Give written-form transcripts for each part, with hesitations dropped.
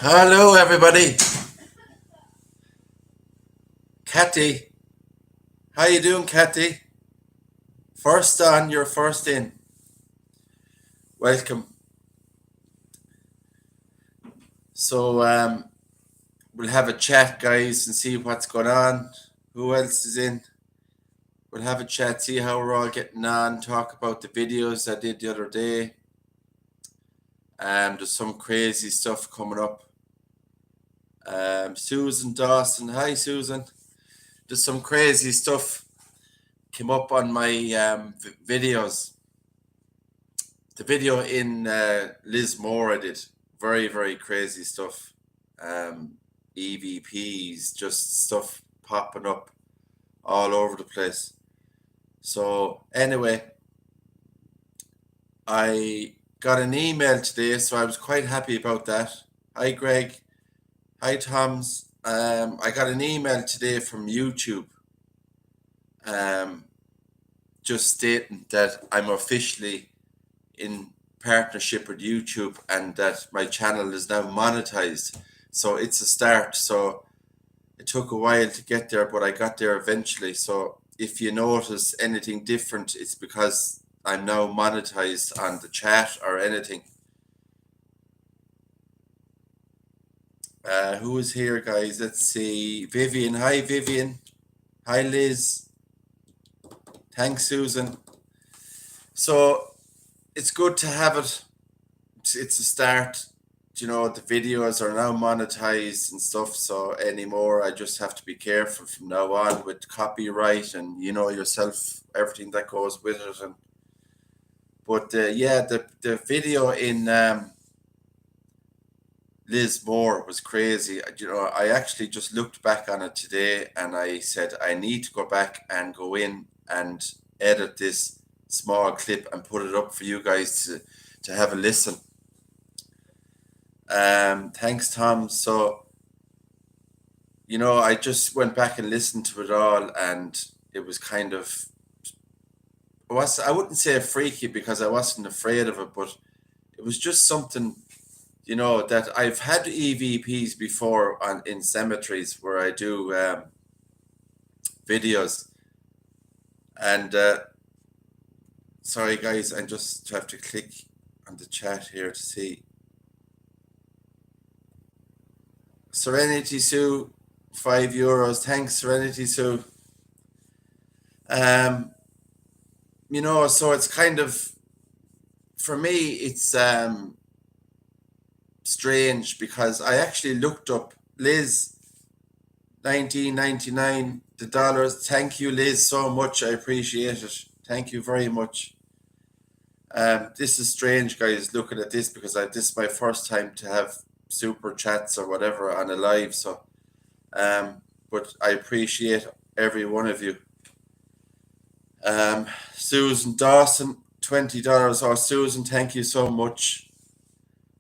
Hello, everybody. Catty, how you doing, Catty? First on, you're first in. Welcome. So we'll have a chat, guys, and see what's going on. Who else is in? We'll have a chat, see how we're all getting on. Talk about the videos I did the other day. There's some crazy stuff coming up. Susan Dawson, hi Susan. There's some crazy stuff came up on my videos. The video in Liz Moore I did, very, very crazy stuff. EVPs, just stuff popping up all over the place. So anyway, I got an email today, so I was quite happy about that. Hi Greg, hi Toms. I got an email today from YouTube, um, just stating that I'm officially in partnership with YouTube and that my channel is now monetized. So it's a start. So it took a while to get there, but I got there eventually. So if you notice anything different, it's because I'm now monetized on the chat or anything. Who is here, guys? Let's see. Vivian. Hi, Vivian. Hi, Liz. Thanks, Susan. So it's good to have it. It's a start. The videos are now monetized and stuff. So anymore, I just have to be careful from now on with copyright and yourself, everything that goes with it. But yeah, the video in Liz Moore was crazy. I actually just looked back on it today and I said I need to go back and go in and edit this small clip and put it up for you guys to have a listen. Thanks, Tom. So, I just went back and listened to it all, and it was kind of I wouldn't say freaky because I wasn't afraid of it, but it was just something, that I've had EVPs before in cemeteries where I do videos, and sorry guys, I just have to click on the chat here to see. Serenity Sue, €5. Thanks, Serenity Sue. So it's kind of, for me, it's strange because I actually looked up Liz 1999, the dollars. Thank you, Liz, so much. I appreciate it. Thank you very much. This is strange, guys, looking at this because this is my first time to have super chats or whatever on a live. So, but I appreciate every one of you. Susan Dawson, $20. Oh, Susan, thank you so much.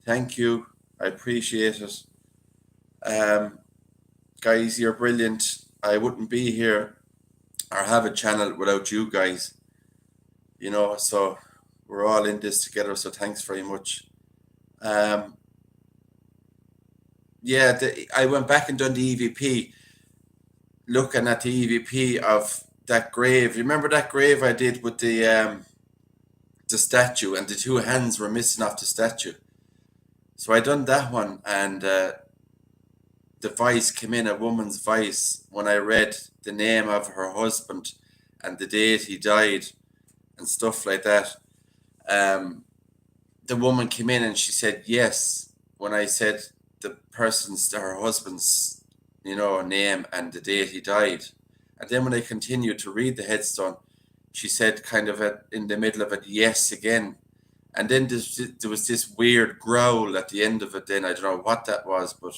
Thank you. I appreciate it. Guys, you're brilliant. I wouldn't be here or have a channel without you guys. So we're all in this together. So thanks very much. Yeah, I went back and done the EVP, looking at the EVP of that grave. You remember that grave I did with the statue, and the two hands were missing off the statue. So I done that one, and the voice came in, a woman's voice, when I read the name of her husband and the date he died and stuff like that. The woman came in and she said yes when I said her husband's, name and the date he died. And then when I continued to read the headstone, she said kind of in the middle of it, yes again. And then there was this weird growl at the end of it. Then I don't know what that was, but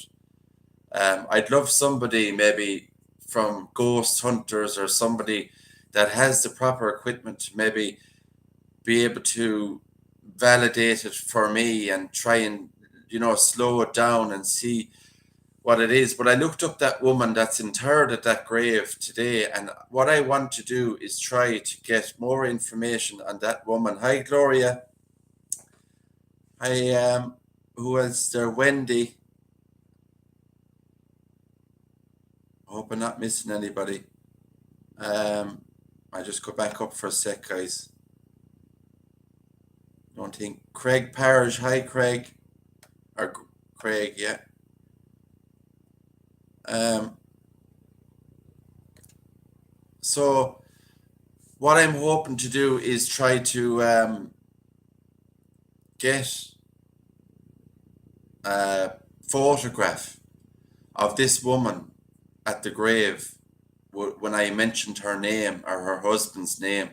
I'd love somebody maybe from Ghost Hunters or somebody that has the proper equipment to maybe be able to validate it for me and try and slow it down and see what it is. But I looked up that woman that's interred at that grave today, and what I want to do is try to get more information on that woman. Hi, Gloria. Hi, who else there? Wendy. hope I'm not missing anybody. I just go back up for a sec, guys. Don't think Craig Parrish. Hi, Craig. Or Craig, yeah. So what I'm hoping to do is try to get a photograph of this woman at the grave when I mentioned her name or her husband's name.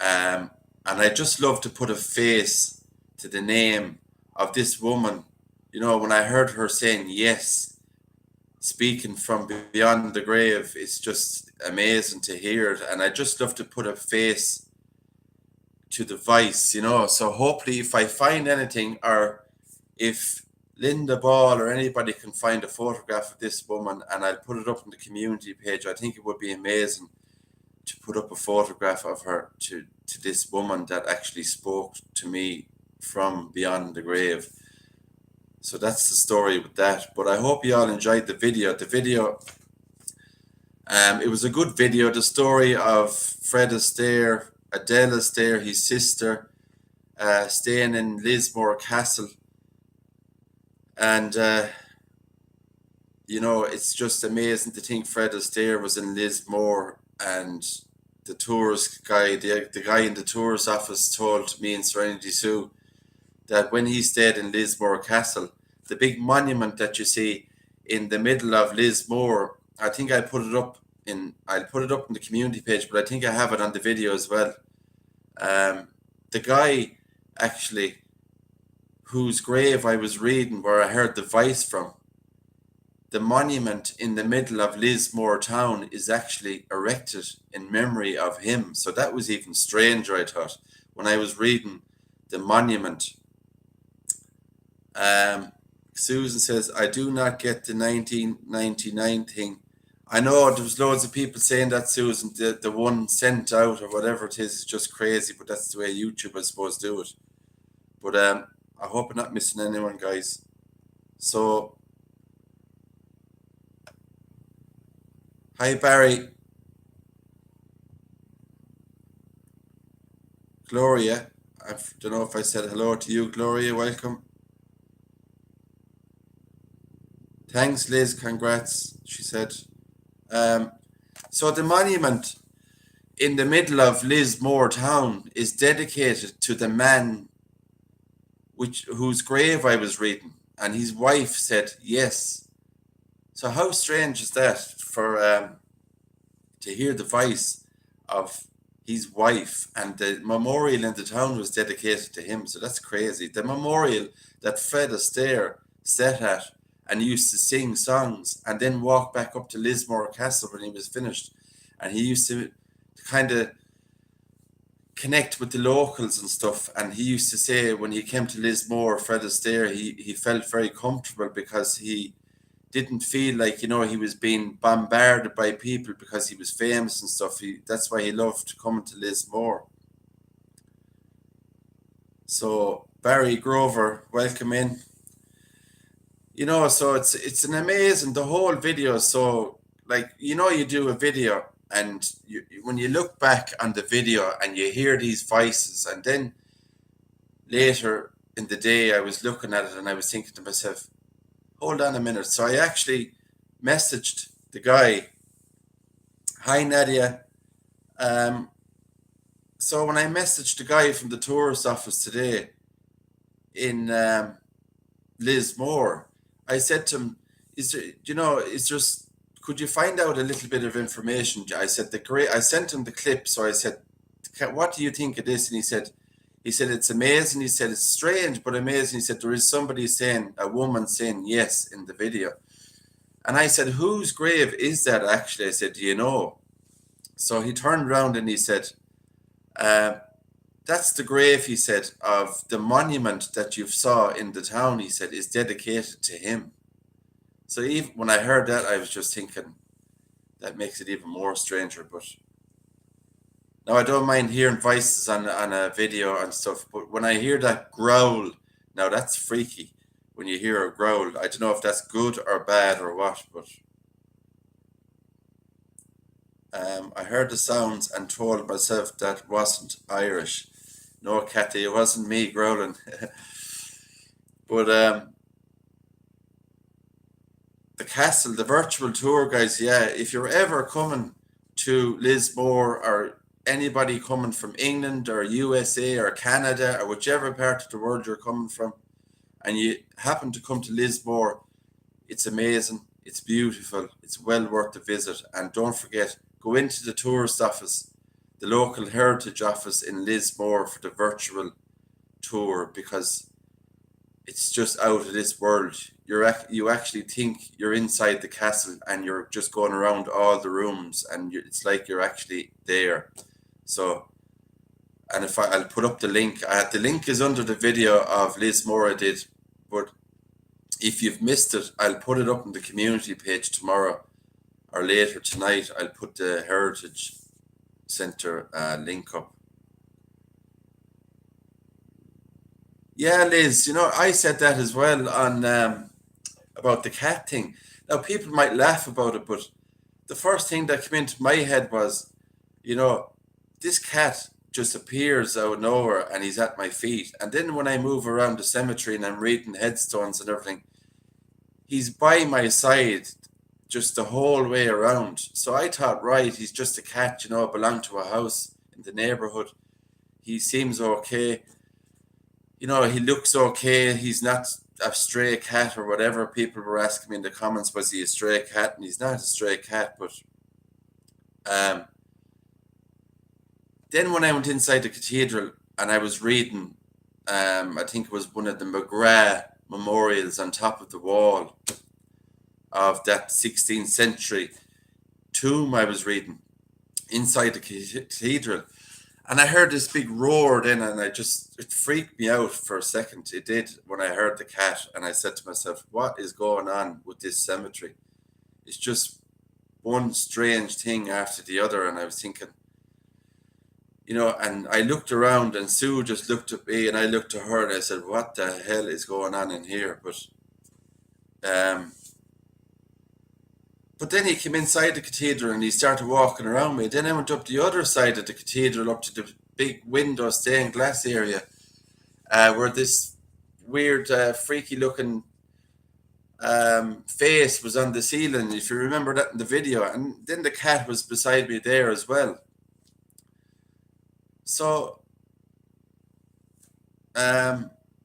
And I just love to put a face to the name of this woman. You know, when I heard her saying yes, speaking from beyond the grave, it's just amazing to hear it. And I just love to put a face to the voice, you know. So hopefully, if I find anything, or if Linda Ball or anybody can find a photograph of this woman, and I'll put it up on the community page, I think it would be amazing to put up a photograph of her to this woman that actually spoke to me from beyond the grave. So that's the story with that. But I hope you all enjoyed the video. The video, it was a good video. The story of Fred Astaire, Adele Astaire, his sister, staying in Lismore Castle. And, you know, it's just amazing to think Fred Astaire was in Lismore, and the tourist guy, the guy in the tourist office told me and Serenity Sue that when he stayed in Lismore Castle, the big monument that you see in the middle of Lismore, I think I'll put it up in the community page, but I think I have it on the video as well. The guy actually whose grave I was reading, where I heard the voice from, the monument in the middle of Lismore town is actually erected in memory of him. So that was even stranger, I thought, when I was reading the monument. Susan says, I do not get the 1999 thing. I know there was loads of people saying that, Susan, the one sent out or whatever it is just crazy, but that's the way YouTube, I suppose, do it. But I hope I'm not missing anyone, guys. So, hi, Barry. Gloria. I don't know if I said hello to you, Gloria. Welcome. Thanks, Liz. Congrats, she said. So the monument in the middle of Lismore town is dedicated to the man whose grave I was reading, and his wife said yes. So how strange is that for to hear the voice of his wife, and the memorial in the town was dedicated to him. So that's crazy. The memorial that Fred Astaire sat at and used to sing songs and then walk back up to Lismore Castle when he was finished. And he used to kind of connect with the locals and stuff. And he used to say when he came to Lismore, Fred Astaire, he felt very comfortable because he didn't feel like, you know, he was being bombarded by people because he was famous and stuff. That's why he loved coming to Lismore. So Barry Grover, welcome in. You know, so it's an amazing, the whole video. So, like, you know, you do a video and when you look back on the video and you hear these voices, and then later in the day I was looking at it and I was thinking to myself, hold on a minute. So I actually messaged the guy, hi Nadia. So when I messaged the guy from the tourist office today in Lismore, I said to him, could you find out a little bit of information? I said, I sent him the clip. So I said, what do you think of this? And he said, it's amazing. He said, it's strange, but amazing. He said, there is a woman saying yes in the video. And I said, whose grave is that actually? I said, do you know? So he turned around and he said, that's the grave, he said, of the monument that you saw in the town, he said, is dedicated to him. So even when I heard that, I was just thinking, that makes it even more stranger. But now I don't mind hearing voices on a video and stuff, but when I hear that growl, now that's freaky. When you hear a growl, I don't know if that's good or bad or what, but I heard the sounds and told myself that wasn't Irish. No, Cathy, it wasn't me growling. But the castle, the virtual tour, guys, yeah, if you're ever coming to Lismore, or anybody coming from England or USA or Canada or whichever part of the world you're coming from, and you happen to come to Lismore, it's amazing, it's beautiful, it's well worth the visit. And don't forget, go into the tourist office, the local heritage office in Lismore, for the virtual tour, because it's just out of this world. You actually think you're inside the castle, and you're just going around all the rooms, and it's like you're actually there. So, and if I'll put up the link, the link is under the video of Lismore I did, but if you've missed it, I'll put it up on the community page tomorrow or later tonight. I'll put the Heritage Centre link up. Yeah, Liz, I said that as well on about the cat thing. Now, people might laugh about it, but the first thing that came into my head was, this cat just appears out of nowhere and he's at my feet. And then when I move around the cemetery and I'm reading headstones and everything, he's by my side just the whole way around. So I thought, right, he's just a cat, belonged to a house in the neighborhood. He seems okay. He looks okay. He's not a stray cat or whatever. People were asking me in the comments, was he a stray cat? And he's not a stray cat. But then when I went inside the cathedral and I was reading, I think it was one of the McGrath memorials on top of the wall of that 16th century tomb I was reading inside the cathedral. And I heard this big roar then, and it freaked me out for a second. It did, when I heard the cat, and I said to myself, what is going on with this cemetery? It's just one strange thing after the other. And I was thinking, and I looked around, and Sue just looked at me, and I looked at her, and I said, what the hell is going on in here? But then he came inside the cathedral and he started walking around me. Then I went up the other side of the cathedral, up to the big window stained glass area, where this weird, freaky looking face was on the ceiling, if you remember that in the video. And then the cat was beside me there as well. So,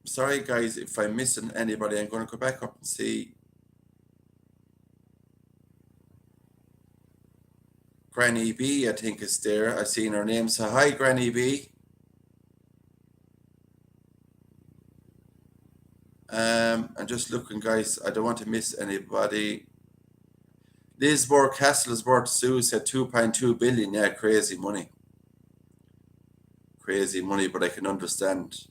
sorry guys if I'm missing anybody. I'm going to go back up and see. Granny B, I think, is there. I've seen her name. So hi, Granny B. I'm just looking, guys. I don't want to miss anybody. Lismore Castle is worth, Sue said, 2.2 billion. Yeah, crazy money. Crazy money, but I can understand,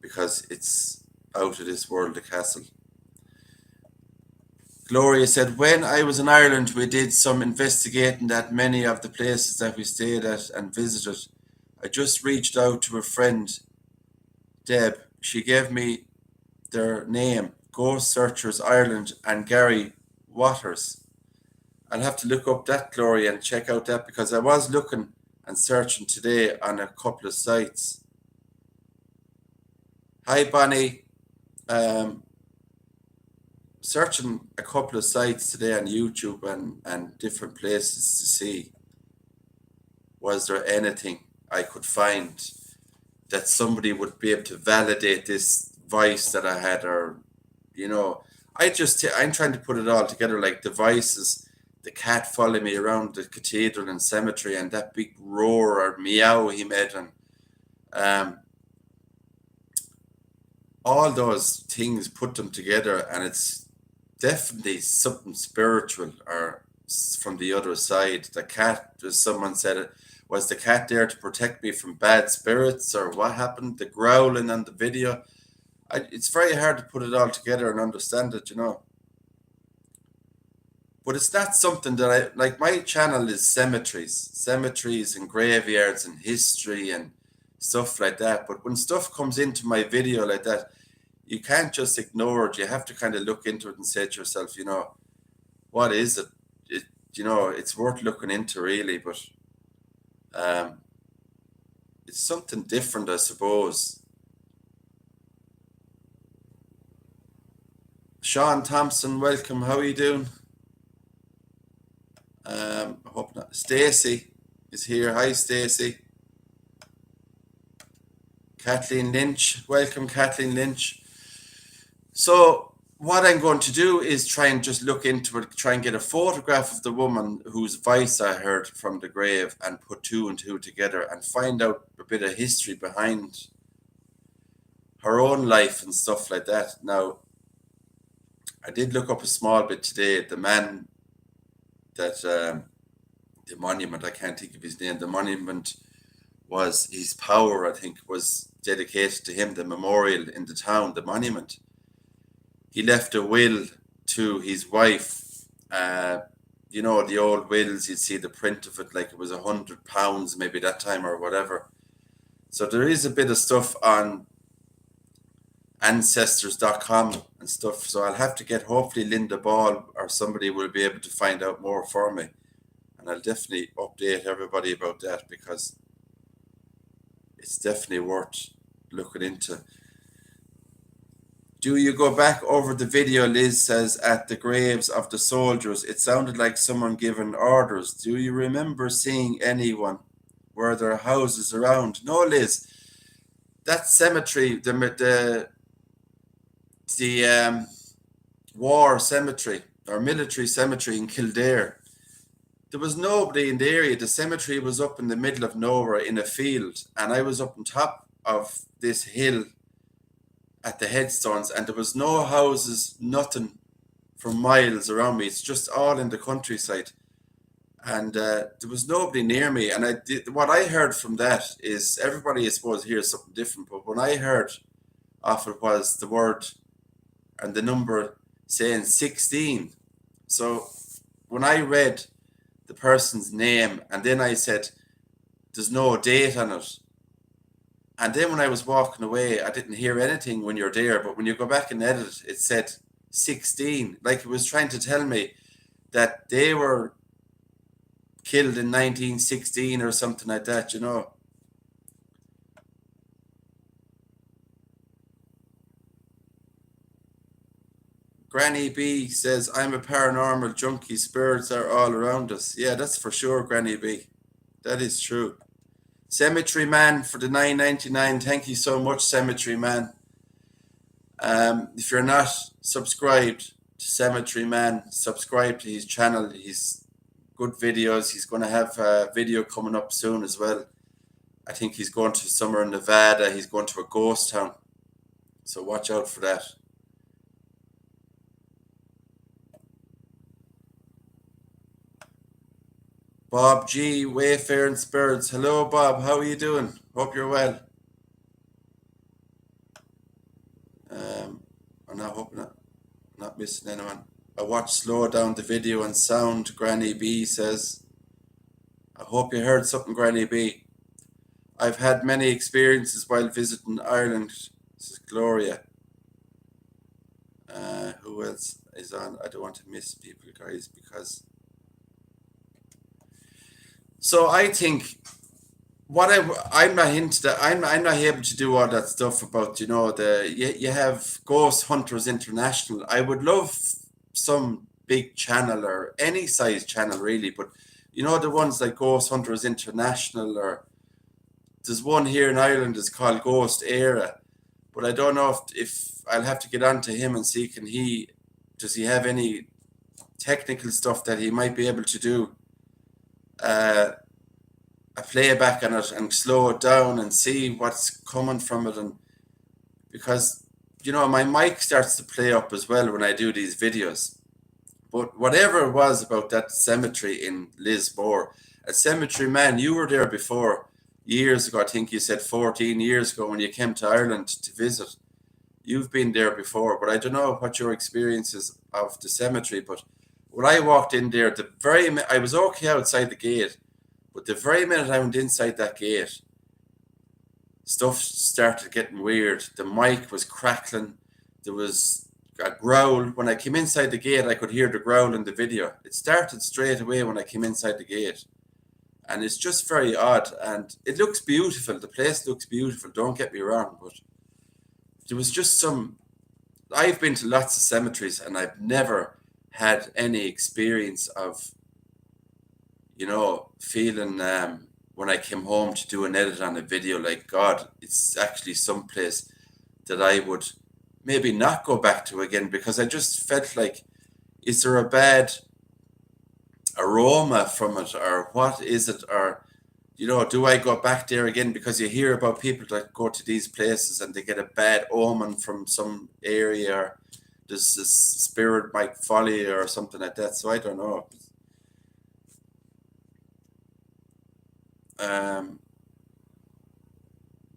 because it's out of this world, the castle. Gloria said, when I was in Ireland, we did some investigating at many of the places that we stayed at and visited. I just reached out to a friend, Deb. She gave me their name, Ghost Searchers Ireland, and Gary Waters. I'll have to look up that, Gloria, and check out that, because I was looking and searching today on a couple of sites. Hi, Bonnie. Searching a couple of sites today on YouTube and different places to see, was there anything I could find that somebody would be able to validate this voice that I had, or, I'm trying to put it all together, like the voices, the cat following me around the cathedral and cemetery, and that big roar or meow he made, and all those things, put them together, and it's definitely something spiritual, or from the other side. The cat, as someone said it, was the cat there to protect me from bad spirits, or what happened? The growling on the video. It's very hard to put it all together and understand it, But it's not something that like. My channel is cemeteries and graveyards and history and stuff like that. But when stuff comes into my video like that, you can't just ignore it. You have to kind of look into it and say to yourself, what is it? you know, it's worth looking into really, but um, it's something different, I suppose. Sean Thompson, welcome. How are you doing? I hope not. Stacey is here. Hi, Stacey. Kathleen Lynch, welcome, Kathleen Lynch. So what I'm going to do is try and just look into it, try and get a photograph of the woman whose voice I heard from the grave and put two and two together and find out a bit of history behind her own life and stuff like that. Now, I did look up a small bit today. The man that, the monument, I can't think of his name, the monument was his power, I think, was dedicated to him, the memorial in the town, the monument. He left a will to his wife. You know, the old wills, you'd see the print of it like it was £100 maybe that time or whatever. So there is a bit of stuff on ancestors.com and stuff. So I'll have to get, hopefully Linda Ball or somebody will be able to find out more for me. And I'll definitely update everybody about that because it's definitely worth looking into. Do you go back over the video? Liz says, at the graves of the soldiers, it sounded like someone giving orders. Do you remember seeing anyone? Were there houses around? No, Liz. That cemetery, the war cemetery or military cemetery in Kildare, there was nobody in the area. The cemetery was up in the middle of nowhere in a field, and I was up on top of this hill at the headstones, and there was no houses, nothing for miles around me. It's just all in the countryside, and there was nobody near me. And what I heard from that is everybody, I suppose, hears something different, but when I heard of it was the word and the number saying 16. So when I read the person's name and then I said there's no date on it, and then when I was walking away, I didn't hear anything when you're there. But when you go back and edit, it said 16. Like it was trying to tell me that they were killed in 1916 or something like that, you know. Granny B says, I'm a paranormal junkie. Spirits are all around us. Yeah, that's for sure, Granny B. That is true. Cemetery Man for the $9.99. Thank you so much, Cemetery Man. If you're not subscribed to Cemetery Man, subscribe to his channel. He's good videos. He's going to have a video coming up soon as well. I think he's going to somewhere in Nevada. He's going to a ghost town. So watch out for that. Bob G, Wayfaring Spirits. Hello, Bob. How are you doing? Hope you're well. I'm not missing anyone. I watched Slow Down the Video and Sound, Granny B says. I hope you heard something, Granny B. I've had many experiences while visiting Ireland. This is Gloria. Who else is on? I don't want to miss people, guys, because... So I think I'm not into that. I'm not able to do all that stuff about, you know, you have Ghost Hunters International. I would love some big channel or any size channel really, but you know, the ones like Ghost Hunters International, or there's one here in Ireland is called Ghost Era, but I don't know if I'll have to get on to him and see does he have any technical stuff that he might be able to do a playback on it and slow it down and see what's coming from it. And because, you know, my mic starts to play up as well when I do these videos. But whatever it was about that cemetery in Lismore, a Cemetery Man, you were there before years ago. I think you said 14 years ago when you came to Ireland to visit. You've been there before, but I don't know what your experience is of the cemetery. But when I walked in there, I was okay outside the gate, but the very minute I went inside that gate, stuff started getting weird. The mic was crackling. There was a growl. When I came inside the gate, I could hear the growl in the video. It started straight away when I came inside the gate. And it's just very odd. And it looks beautiful. The place looks beautiful. Don't get me wrong. But there was just some... I've been to lots of cemeteries and I've never had any experience of, you know, feeling when I came home to do an edit on a video, like, God, it's actually someplace that I would maybe not go back to again, because I just felt like, is there a bad aroma from it, or what is it, or, you know, do I go back there again? Because you hear about people that go to these places and they get a bad omen from some area, or this spirit might follow you or something like that. So I don't know.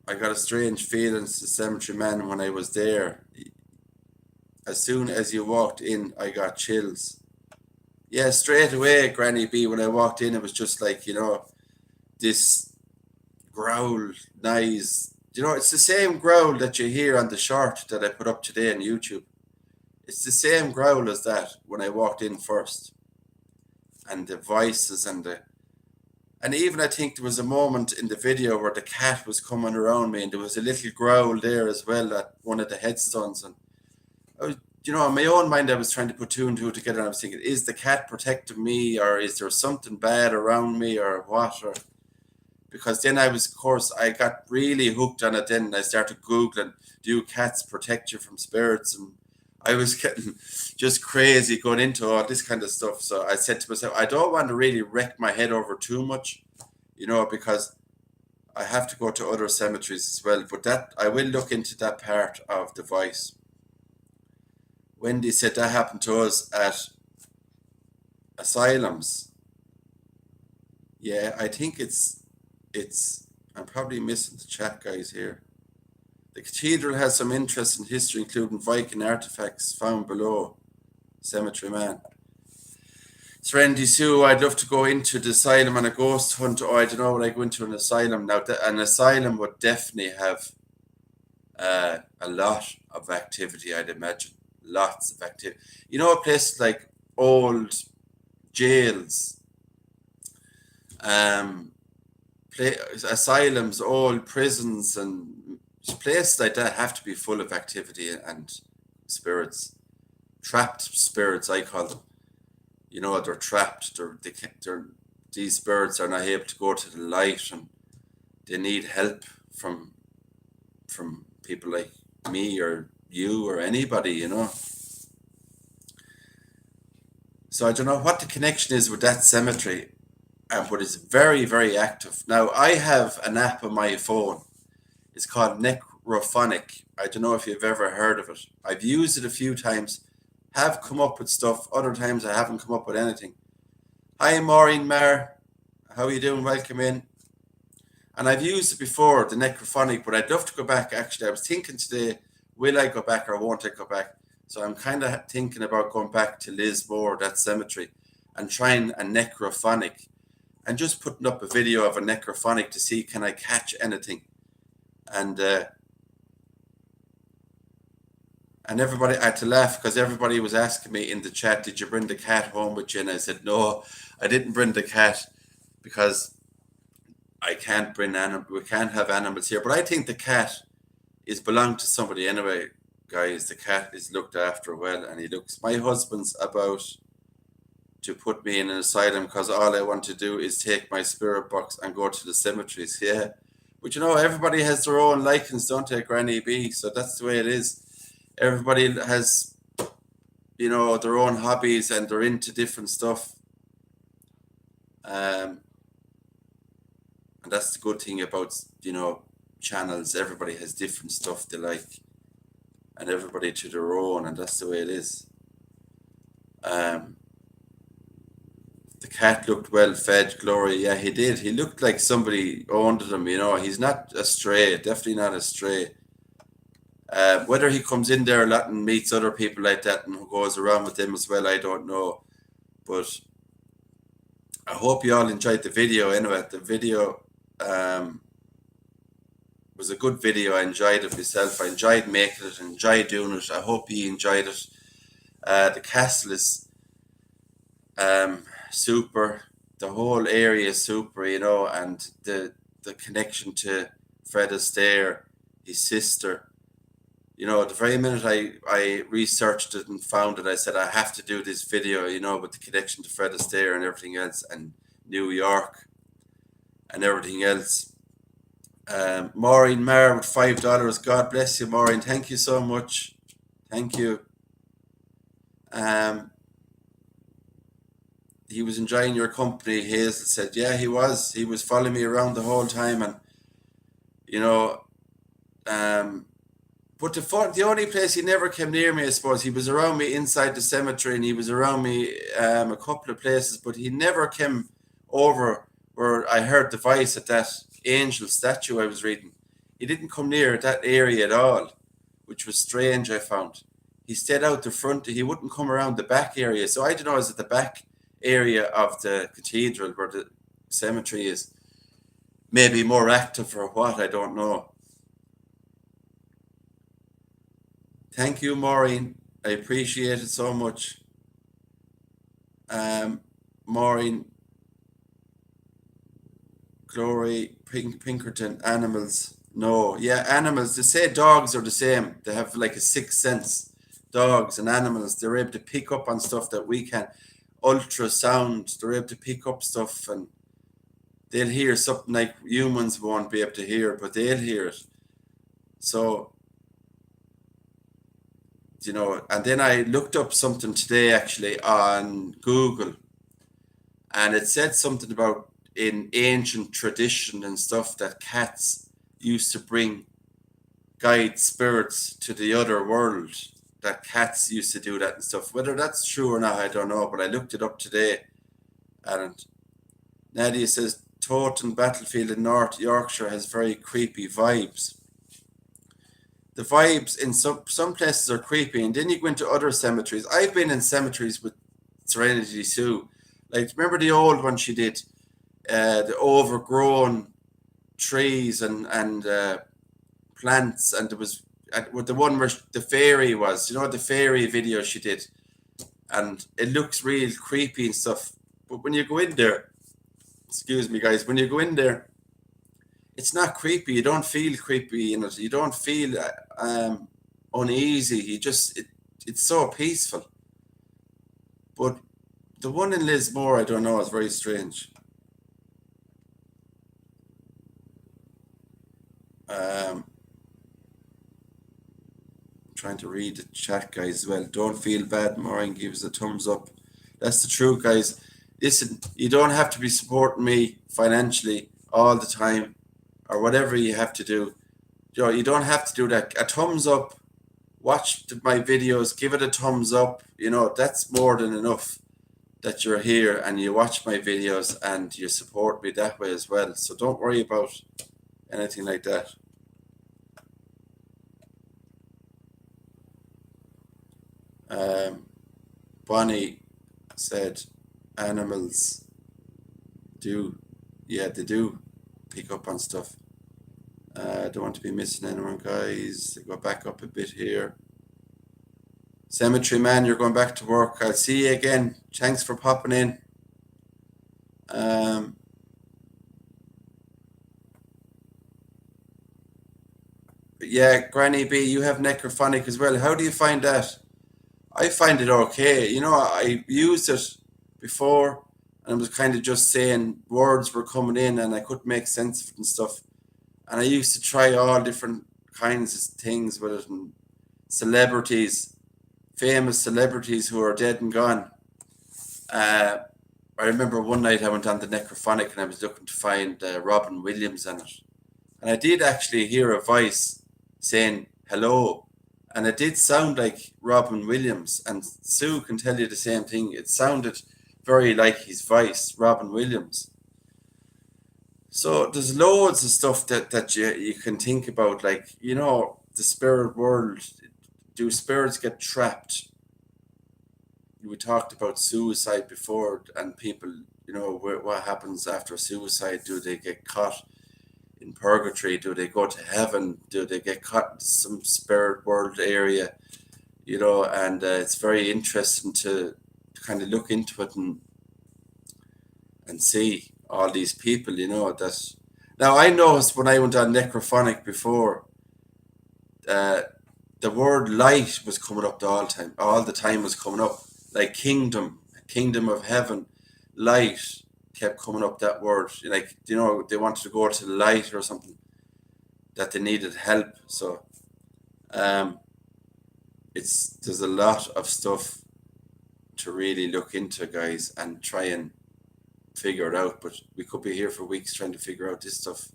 I got a strange feeling to Cemetery Man when I was there. As soon as you walked in, I got chills. Yeah, straight away, Granny B, when I walked in, it was just like, you know, this growl, noise. You know, it's the same growl that you hear on the short that I put up today on YouTube. It's the same growl as that when I walked in first. And the voices and even I think there was a moment in the video where the cat was coming around me and there was a little growl there as well at one of the headstones. And I was, you know, in my own mind, I was trying to put two and two together. And I was thinking, is the cat protecting me, or is there something bad around me, or what? Or because then I was, of course, I got really hooked on it. Then I started Googling, do cats protect you from spirits? And I was getting just crazy going into all this kind of stuff. So I said to myself, I don't want to really wreck my head over too much, you know, because I have to go to other cemeteries as well. But that I will look into that part of the voice. Wendy said that happened to us at asylums. Yeah, I think it's I'm probably missing the chat guys here. The cathedral has some interesting history, including Viking artifacts found below. Cemetery Man. Serenity Sue, I'd love to go into the asylum on a ghost hunt. Oh, I don't know, would I go into an asylum? Now, an asylum would definitely have a lot of activity, I'd imagine. Lots of activity. You know, a place like old jails, asylums, old prisons, and places like that have to be full of activity and spirits. Trapped spirits, I call them. You know, they're trapped. These spirits are not able to go to the light, and they need help from people like me or you or anybody, you know. So I don't know what the connection is with that cemetery, but it's very, very active. Now, I have an app on my phone. It's called Necrophonic. I don't know if you've ever heard of it. I've used it a few times, have come up with stuff. Other times I haven't come up with anything. Hi, Maureen Marr. How are you doing? Welcome in. And I've used it before, the Necrophonic, but I'd love to go back. Actually, I was thinking today, will I go back or won't I go back? So I'm kind of thinking about going back to Lismore, that cemetery, and trying a Necrophonic and just putting up a video of a Necrophonic to see, can I catch anything? And everybody, I had to laugh because everybody was asking me in the chat, did you bring the cat home with you? And I said, no, I didn't bring the cat because I can't bring animals. We can't have animals here. But I think the cat is belonged to somebody anyway, guys. The cat is looked after well, and he looks. My husband's about to put me in an asylum because all I want to do is take my spirit box and go to the cemeteries. Yeah, but you know, everybody has their own likings, don't they, Granny B? So that's the way it is. Everybody has, you know, their own hobbies and they're into different stuff. And that's the good thing about, you know, channels. Everybody has different stuff they like, and everybody to their own, and that's the way it is. The cat looked well fed, Gloria. Yeah, he did. He looked like somebody owned him, you know. He's not a stray, definitely not a stray. Whether he comes in there a lot and meets other people like that and goes around with them as well, I don't know. But I hope you all enjoyed the video anyway. The video, was a good video. I enjoyed it myself. I enjoyed making it, enjoyed doing it. I hope he enjoyed it. The castle is super. The whole area is super, you know, and the connection to Fred Astaire, his sister. You know, the very minute I researched it and found it, I said I have to do this video, you know, with the connection to Fred Astaire and everything else, and New York and everything else. Maureen Marr with $5. God bless you, Maureen. Thank you so much. Thank you. He was enjoying your company. Hazel said, yeah, he was. He was following me around the whole time, and you know, but the only place he never came near me, I suppose, he was around me inside the cemetery, and he was around me a couple of places, but he never came over where I heard the voice at that angel statue I was reading. He didn't come near that area at all, which was strange, I found. He stayed out the front. He wouldn't come around the back area. So I don't know, is it the back area of the cathedral where the cemetery is maybe more active or what? I don't know. Thank you, Maureen. I appreciate it so much. Maureen, Glory, Pinkerton, animals. No, yeah, animals. They say dogs are the same. They have like a sixth sense. Dogs and animals, they're able to pick up on stuff that we can. Ultrasound, they're able to pick up stuff, and they'll hear something like humans won't be able to hear, but they'll hear it. So, you know, and then I looked up something today actually on Google, and it said something about in ancient tradition and stuff that cats used to bring guide spirits to the other world. That cats used to do that and stuff. Whether that's true or not, I don't know, but I looked it up today. And Nadia says Towton Battlefield in North Yorkshire has very creepy vibes. The vibes in some places are creepy, and then you go into other cemeteries. I've been in cemeteries with Serenity Sue. Like, remember the old one she did? The overgrown trees and plants, and there was with the one where the fairy was, you know, the fairy video she did, and it looks real creepy and stuff. But when you go in there, excuse me, guys, when you go in there, it's not creepy. You don't feel creepy in it. You don't feel uneasy. It's so peaceful. But the one in Lismore, I don't know, is very strange. Trying to read the chat, guys, as well. Don't feel bad. Maureen gives a thumbs up. That's the truth, guys. Listen, you don't have to be supporting me financially all the time or whatever you have to do. You know, you don't have to do that. A thumbs up, watch my videos, give it a thumbs up. You know, that's more than enough that you're here and you watch my videos and you support me that way as well. So don't worry about anything like that. Bonnie said animals do, yeah, they do pick up on stuff. Don't want to be missing anyone, guys. Go back up a bit here. Cemetery man, you're going back to work. I'll see you again. Thanks for popping in. But yeah, Granny B, you have necrophonic as well. How do you find that? I find it okay. You know, I used it before and I was kind of just saying words were coming in and I couldn't make sense of it and stuff. And I used to try all different kinds of things with it, and celebrities, famous celebrities who are dead and gone. I remember one night I went on the necrophonic and I was looking to find Robin Williams in it. And I did actually hear a voice saying hello. And it did sound like Robin Williams. And Sue can tell you the same thing. It sounded very like his voice, Robin Williams. So there's loads of stuff that you can think about, like, you know, the spirit world. Do spirits get trapped? We talked about suicide before, and people, you know, what happens after suicide? Do they get caught in purgatory? Do they go to heaven? Do they get caught in some spirit world area? And it's very interesting to kind of look into it and see all these people, that. Now, I noticed when I went on Necrophonic before, uh, the word light was coming up all the time was coming up, like kingdom of heaven, light kept coming up, that word, like, they wanted to go to the light or something, that they needed help. So um, there's a lot of stuff to really look into, guys, and try and figure it out, but we could be here for weeks trying to figure out this stuff.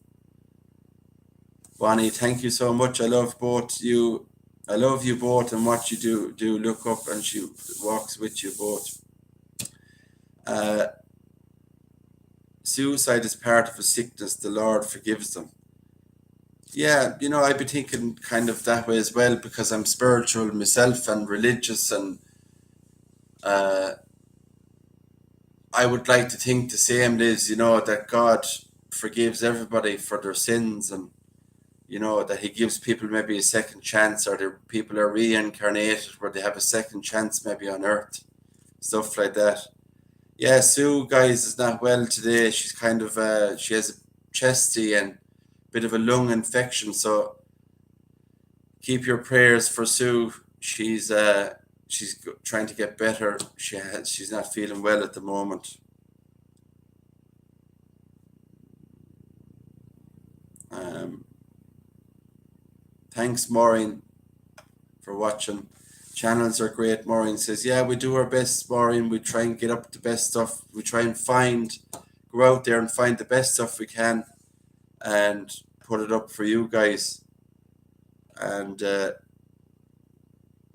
Bonnie, thank you so much. I love you both, and what you do look up, and she walks with you both. Suicide is part of a sickness. The Lord forgives them. Yeah, I'd be thinking kind of that way as well, because I'm spiritual myself and religious, and I would like to think the same, Liz, that God forgives everybody for their sins, and that he gives people maybe a second chance, or the people are reincarnated where they have a second chance maybe on earth, stuff like that. Yeah, Sue, guys, is not well today. She's kind of she has a chesty and a bit of a lung infection, so keep your prayers for Sue. She's trying to get better. She's not feeling well at the moment. Thanks, Maureen, for watching. Channels are great. Maureen says, yeah, we do our best, Maureen. We try and get up the best stuff. We try and go out there and find the best stuff we can and put it up for you guys, and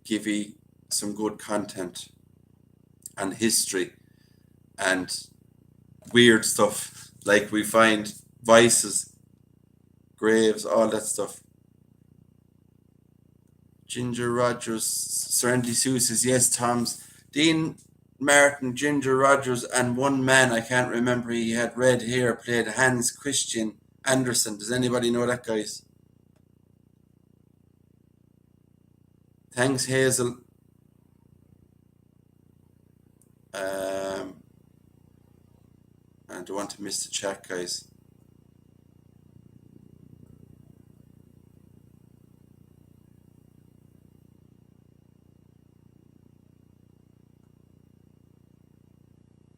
give you some good content and history and weird stuff. Like, we find vices, graves, all that stuff. Ginger Rogers, Serenity Sue says, yes, Tom's. Dean Martin, Ginger Rogers, and one man, I can't remember, he had red hair, played Hans Christian Andersen. Does anybody know that, guys? Thanks, Hazel. I don't want to miss the chat, guys.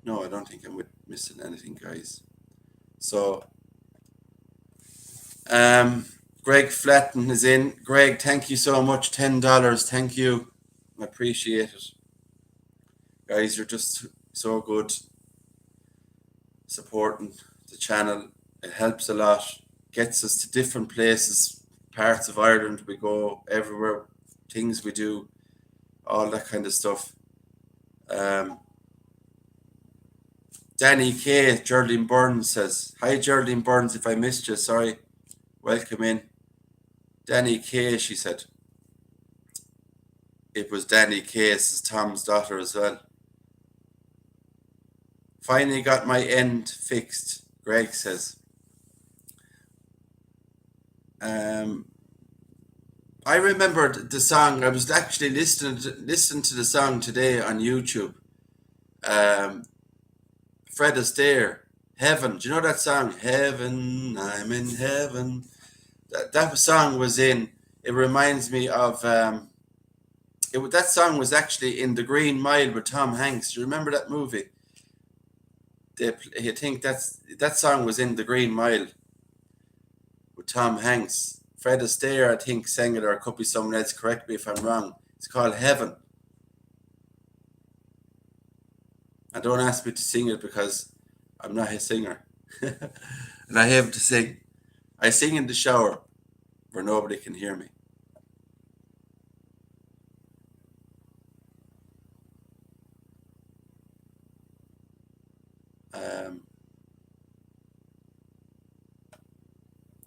No, I don't think I'm missing anything, guys. So, Greg Flatten is in. Greg, thank you so much. $10. Thank you. I appreciate it. Guys, you're just so good supporting the channel. It helps a lot. Gets us to different places, parts of Ireland. We go everywhere, things we do, all that kind of stuff. Danny K, Geraldine Burns says, hi Geraldine Burns, if I missed you, sorry. Welcome in. Danny K, she said. It was Danny K, it's Tom's daughter as well. Finally got my end fixed, Greg says. I remembered the song. I was actually listening to the song today on YouTube. Fred Astaire, Heaven. Do you know that song? Heaven, I'm in heaven. That song was in. It reminds me of. That song was actually in The Green Mile with Tom Hanks. Do you remember that movie? I think that song was in The Green Mile with Tom Hanks. Fred Astaire, I think, sang it, or it could be someone else. Correct me if I'm wrong. It's called Heaven. And don't ask me to sing it because I'm not a singer. And I have to sing. I sing in the shower where nobody can hear me.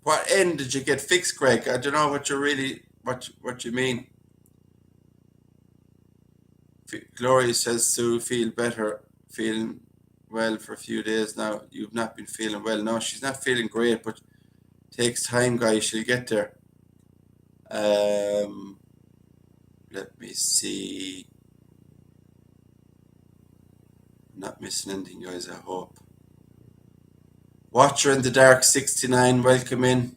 What end did you get fixed, Greg? I don't know what you mean. Gloria says, Sue, feel better, feeling well for a few days now. You've not been feeling well. No, she's not feeling great, but Takes time, guys. She'll get there. Let me see. Not missing anything, guys, I hope. Watcher in the Dark 69, welcome in.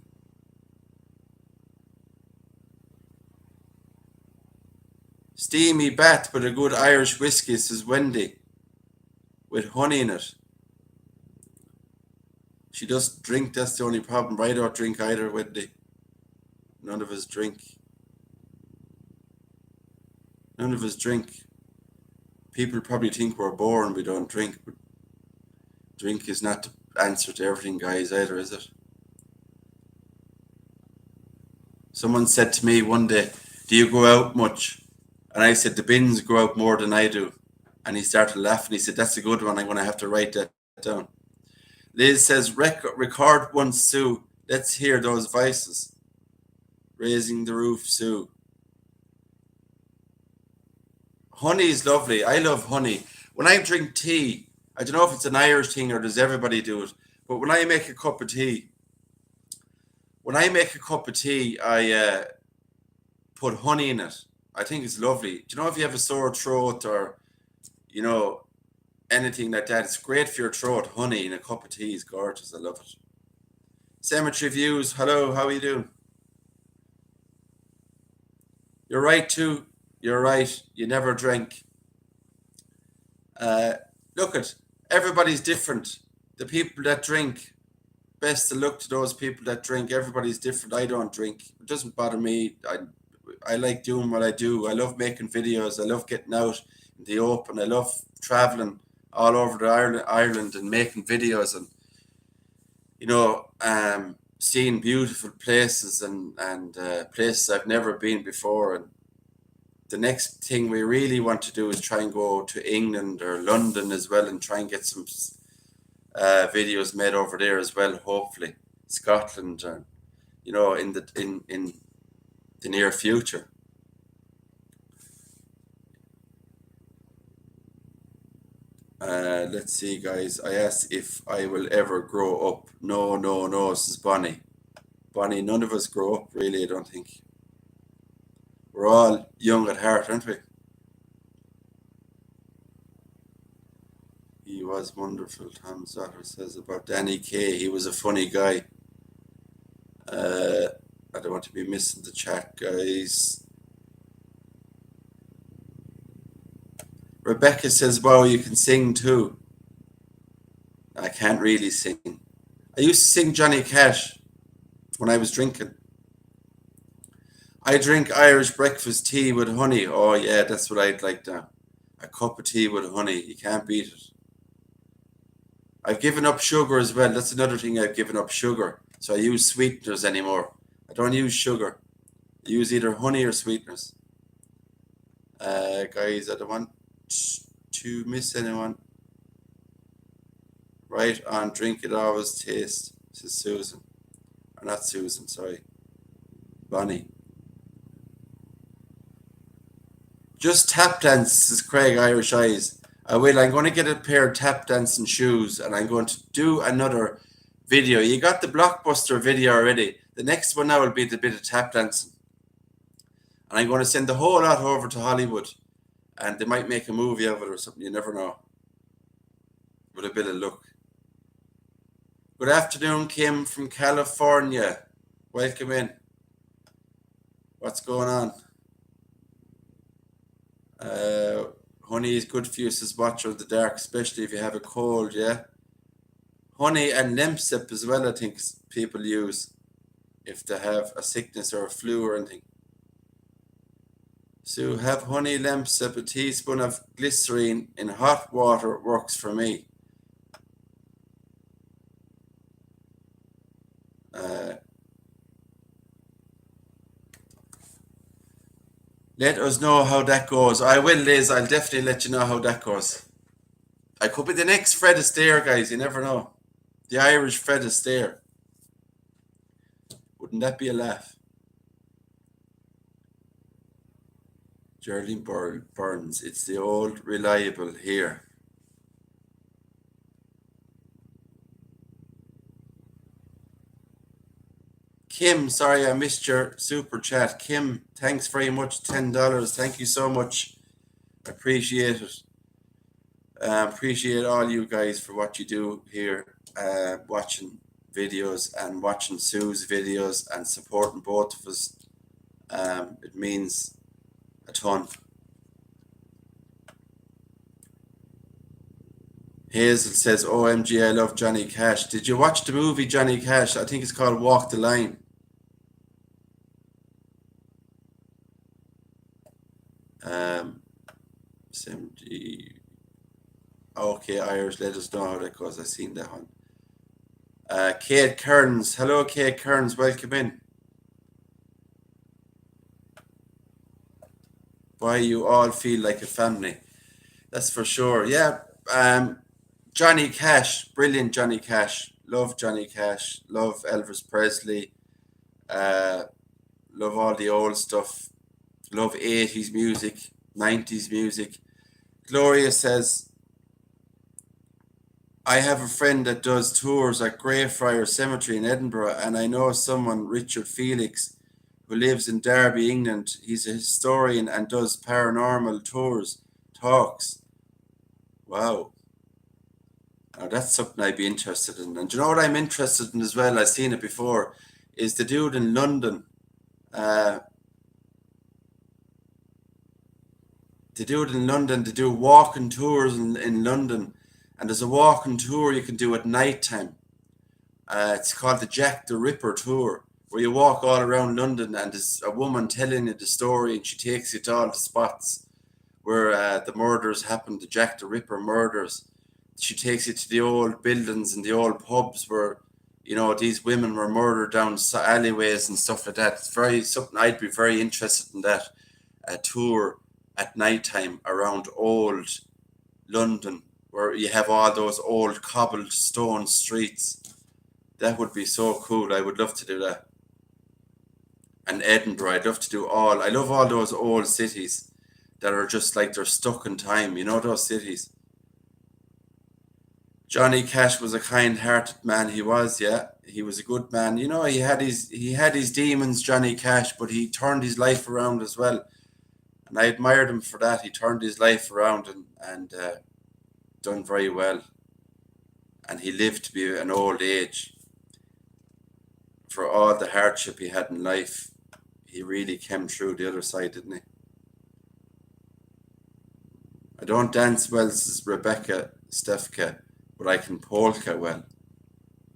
Steamy bath with a good Irish whiskey, says Wendy, with honey in it. She doesn't drink, that's the only problem. I don't drink either, Wendy. None of us drink. None of us drink. People probably think we're boring, we don't drink, but drink is not the answer to everything, guys, either, is it? Someone said to me one day, do you go out much? And I said, the bins go out more than I do. And he started laughing. He said, that's a good one. I'm going to have to write that down. Liz says, record one, Sue. Let's hear those voices. Raising the roof, Sue. Honey is lovely. I love honey. When I drink tea, I don't know if it's an Irish thing or does everybody do it, but when I make a cup of tea, I put honey in it. I think it's lovely. Do you know if you have a sore throat or, you know, anything like that, it's great for your throat. Honey in a cup of tea is gorgeous. I love it. Cemetery Views, hello, how are you doing? You're right too. You're right. You never drank. Look at everybody's different. The people that drink, best to look to those people that drink. Everybody's different. I don't drink. It doesn't bother me. I like doing what I do. I love making videos. I love getting out in the open. I love traveling all over the Ireland and making videos and, you know, seeing beautiful places and places I've never been before. And the next thing we really want to do is try and go to England or London as well and try and get some videos made over there as well. Hopefully, Scotland, you know, in the near future. Let's see, guys. I asked if I will ever grow up. No, this is Bonnie. Bonnie, none of us grow up, really, I don't think. We're all young at heart, aren't we? He was wonderful, Tom Zotter says about Danny Kaye. He was a funny guy. I don't want to be missing the chat, guys. Rebecca says, wow, you can sing too. I can't really sing. I used to sing Johnny Cash when I was drinking. I drink Irish breakfast tea with honey. Oh yeah, that's what I'd like now. A cup of tea with honey. You can't beat it. I've given up sugar as well. That's another thing, I've given up sugar. So I use sweeteners anymore. I don't use sugar. I use either honey or sweeteners. Guys, I don't want to miss anyone. Right on, drink it always taste, says Susan. Or not Susan, sorry. Bonnie. Just tap dance, says Craig Irish Eyes. I'm going to get a pair of tap dancing shoes and I'm going to do another video. You got the Blockbuster video already. The next one now will be the bit of tap dancing. And I'm going to send the whole lot over to Hollywood. And they might make a movie of it or something. You never know. With a bit of luck. Good afternoon, Kim from California. Welcome in. What's going on? Honey is good for you, says Watcher of the Dark, especially if you have a cold, yeah? Honey and Lemsip as well, I think people use if they have a sickness or a flu or anything. So have honey, Lemsip, a teaspoon of glycerine in hot water works for me. Let us know how that goes. I will, Liz. I'll definitely let you know how that goes. I could be the next Fred Astaire, guys. You never know. The Irish Fred Astaire. Wouldn't that be a laugh? Geraldine Burns. It's the old reliable here. Kim, sorry I missed your super chat. Kim, thanks very much. $10. Thank you so much. Appreciate it. Appreciate all you guys for what you do here, watching videos and watching Sue's videos and supporting both of us. It means a ton. Hazel says, OMG, I love Johnny Cash. Did you watch the movie Johnny Cash? I think it's called Walk the Line. Um, 70. Okay, Irish, let us know how that goes. I've seen that one. Kate Kearns. Hello, Kate Kearns. Welcome in. Why you all feel like a family. That's for sure. Yeah. Johnny Cash. Brilliant Johnny Cash. Love Johnny Cash. Love Elvis Presley. Love all the old stuff. Love 80s music, 90s music. Gloria says, I have a friend that does tours at Greyfriars Cemetery in Edinburgh, and I know someone, Richard Felix, who lives in Derby, England. He's a historian and does paranormal tours, talks. Wow. Now that's something I'd be interested in. And do you know what I'm interested in as well? I've seen it before, is the dude in London. They do walking tours in London, and there's a walking tour you can do at night time. It's called the Jack the Ripper tour, where you walk all around London and there's a woman telling you the story, and she takes you to all the spots where the murders happened, the Jack the Ripper murders. She takes you to the old buildings and the old pubs where, you know, these women were murdered down alleyways and stuff like that. It's very something I'd be very interested in, that tour at night time around old London, where you have all those old cobbled stone streets. That would be so cool. I would love to do that. And Edinburgh, I'd love to do I love all those old cities that are just like they're stuck in time. You know those cities. Johnny Cash was a kind-hearted man. He was, yeah. He was a good man. You know, he had his demons, Johnny Cash, but he turned his life around as well. And I admired him for that. He turned his life around and done very well. And he lived to be an old age. For all the hardship he had in life, he really came through the other side, didn't he? I don't dance well, says Rebecca Stefka, but I can polka well.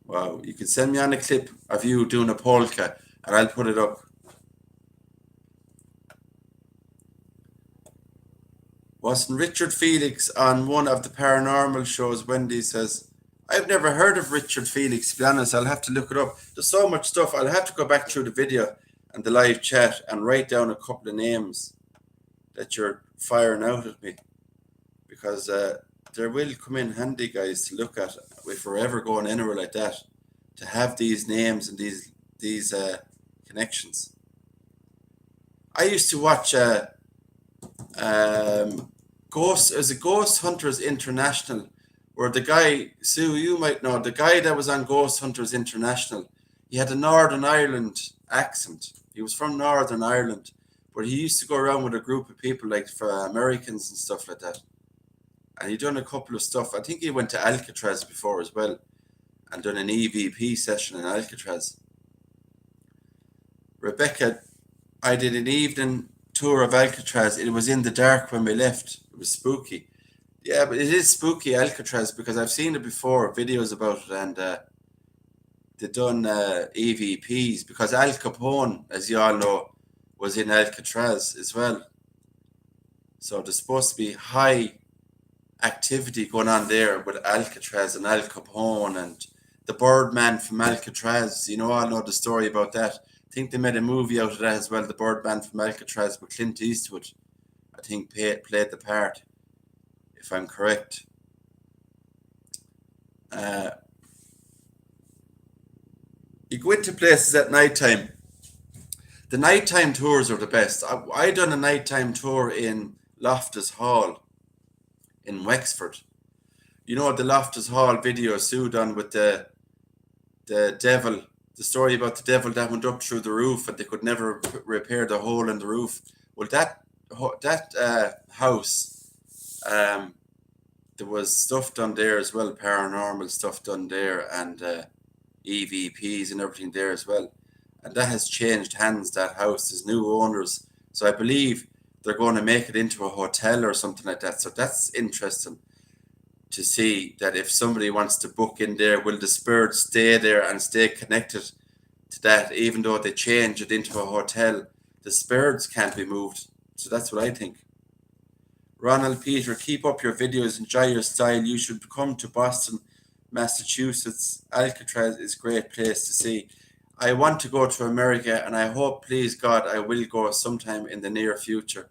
Wow, you can send me on a clip of you doing a polka and I'll put it up. Wasn't Richard Felix on one of the paranormal shows? Wendy says, I've never heard of Richard Felix, to be honest. I'll have to look it up. There's so much stuff. I'll have to go back through the video and the live chat and write down a couple of names that you're firing out at me, because there will come in handy, guys, to look at if we're ever going anywhere like that, to have these names and these connections. I used to watch Ghost Hunters International, where the guy, Sue, you might know, the guy that was on Ghost Hunters International, he had a Northern Ireland accent. He was from Northern Ireland, but he used to go around with a group of people, like for Americans and stuff like that. And he done a couple of stuff. I think he went to Alcatraz before as well, and done an EVP session in Alcatraz. Rebecca, I did an evening tour of Alcatraz. It was in the dark when we left. It was spooky. Yeah, but it is spooky, Alcatraz, because I've seen it before, videos about it, and they've done EVPs, because Al Capone, as you all know, was in Alcatraz as well. So there's supposed to be high activity going on there with Alcatraz and Al Capone and the Birdman from Alcatraz. You know, I know the story about that. I think they made a movie out of that as well, the Birdman from Alcatraz, with Clint Eastwood, I think, played the part, if I'm correct. You go into places at night time. The nighttime tours are the best. I done a nighttime tour in Loftus Hall in Wexford. You know the Loftus Hall video Sue done with the devil the story about the devil that went up through the roof and they could never repair the hole in the roof. Well, that house, there was stuff done there as well, paranormal stuff done there, and EVPs and everything there as well. And that has changed hands, that house. There's new owners. So I believe they're going to make it into a hotel or something like that. So that's interesting to see that if somebody wants to book in there, will the spirit stay there and stay connected to that, even though they change it into a hotel? The spirits can't be moved. So that's what I think. Ronald Peter, keep up your videos, enjoy your style. You should come to Boston, Massachusetts. Alcatraz is a great place to see. I want to go to America, and I hope, please God, I will go sometime in the near future.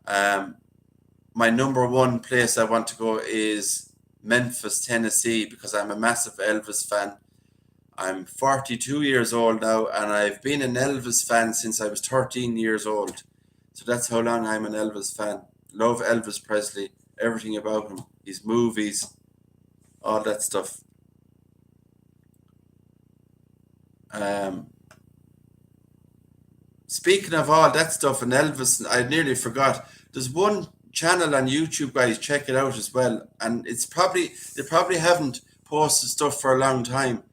My number one place I want to go is Memphis, Tennessee, because I'm a massive Elvis fan. I'm 42 years old now, and I've been an Elvis fan since I was 13 years old. So that's how long I'm an Elvis fan. Love Elvis Presley, everything about him, his movies, all that stuff. Speaking of all that stuff and Elvis, I nearly forgot. There's one channel on YouTube, guys. Check it out as well. And they probably haven't posted stuff for a long time.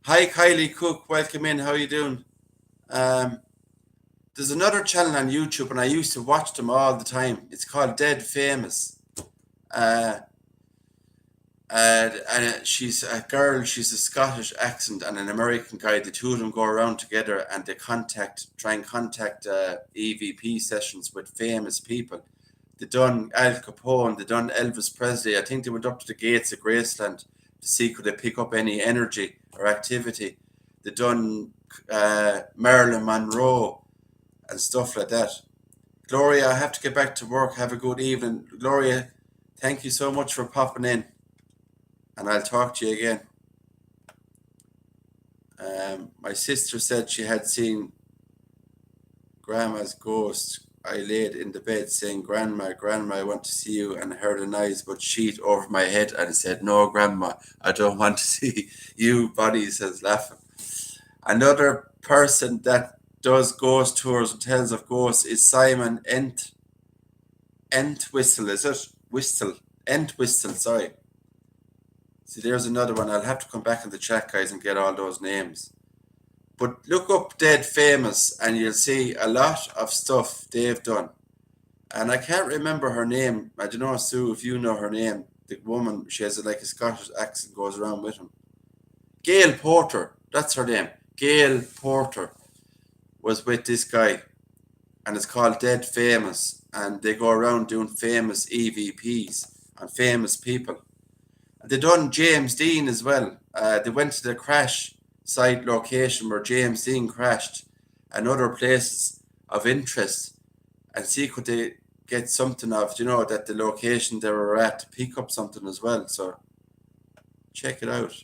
Hi, Kylie Cook. Welcome in. How you doing? There's another channel on YouTube, and I used to watch them all the time. It's called Dead Famous. And she's a girl, she's a Scottish accent and an American guy. The two of them go around together and they try and contact EVP sessions with famous people. They done Al Capone, they done Elvis Presley. I think they went up to the gates of Graceland to see could they pick up any energy or activity. They done Marilyn Monroe and stuff like that. Gloria, I have to get back to work. Have a good evening. Gloria, thank you so much for popping in. And I'll talk to you again. My sister said she had seen Grandma's ghost. I laid in the bed saying, Grandma, I want to see you, and heard a noise but sheet over my head and said, no, Grandma, I don't want to see you. Bonnie says, laughing. Another person that does ghost tours and tells of ghosts is Simon Entwistle, is it? Entwistle, sorry. See, there's another one. I'll have to come back in the chat, guys, and get all those names. But look up Dead Famous, and you'll see a lot of stuff they've done. And I can't remember her name. I don't know, Sue, if you know her name. The woman, she has like a Scottish accent, goes around with him. Gail Porter, that's her name. Gail Porter was with this guy, and it's called Dead Famous. And they go around doing famous EVPs and famous people. They done James Dean as well. They went to the crash site location where James Dean crashed and other places of interest and see could they get something of, that the location they were at to pick up something as well. So check it out.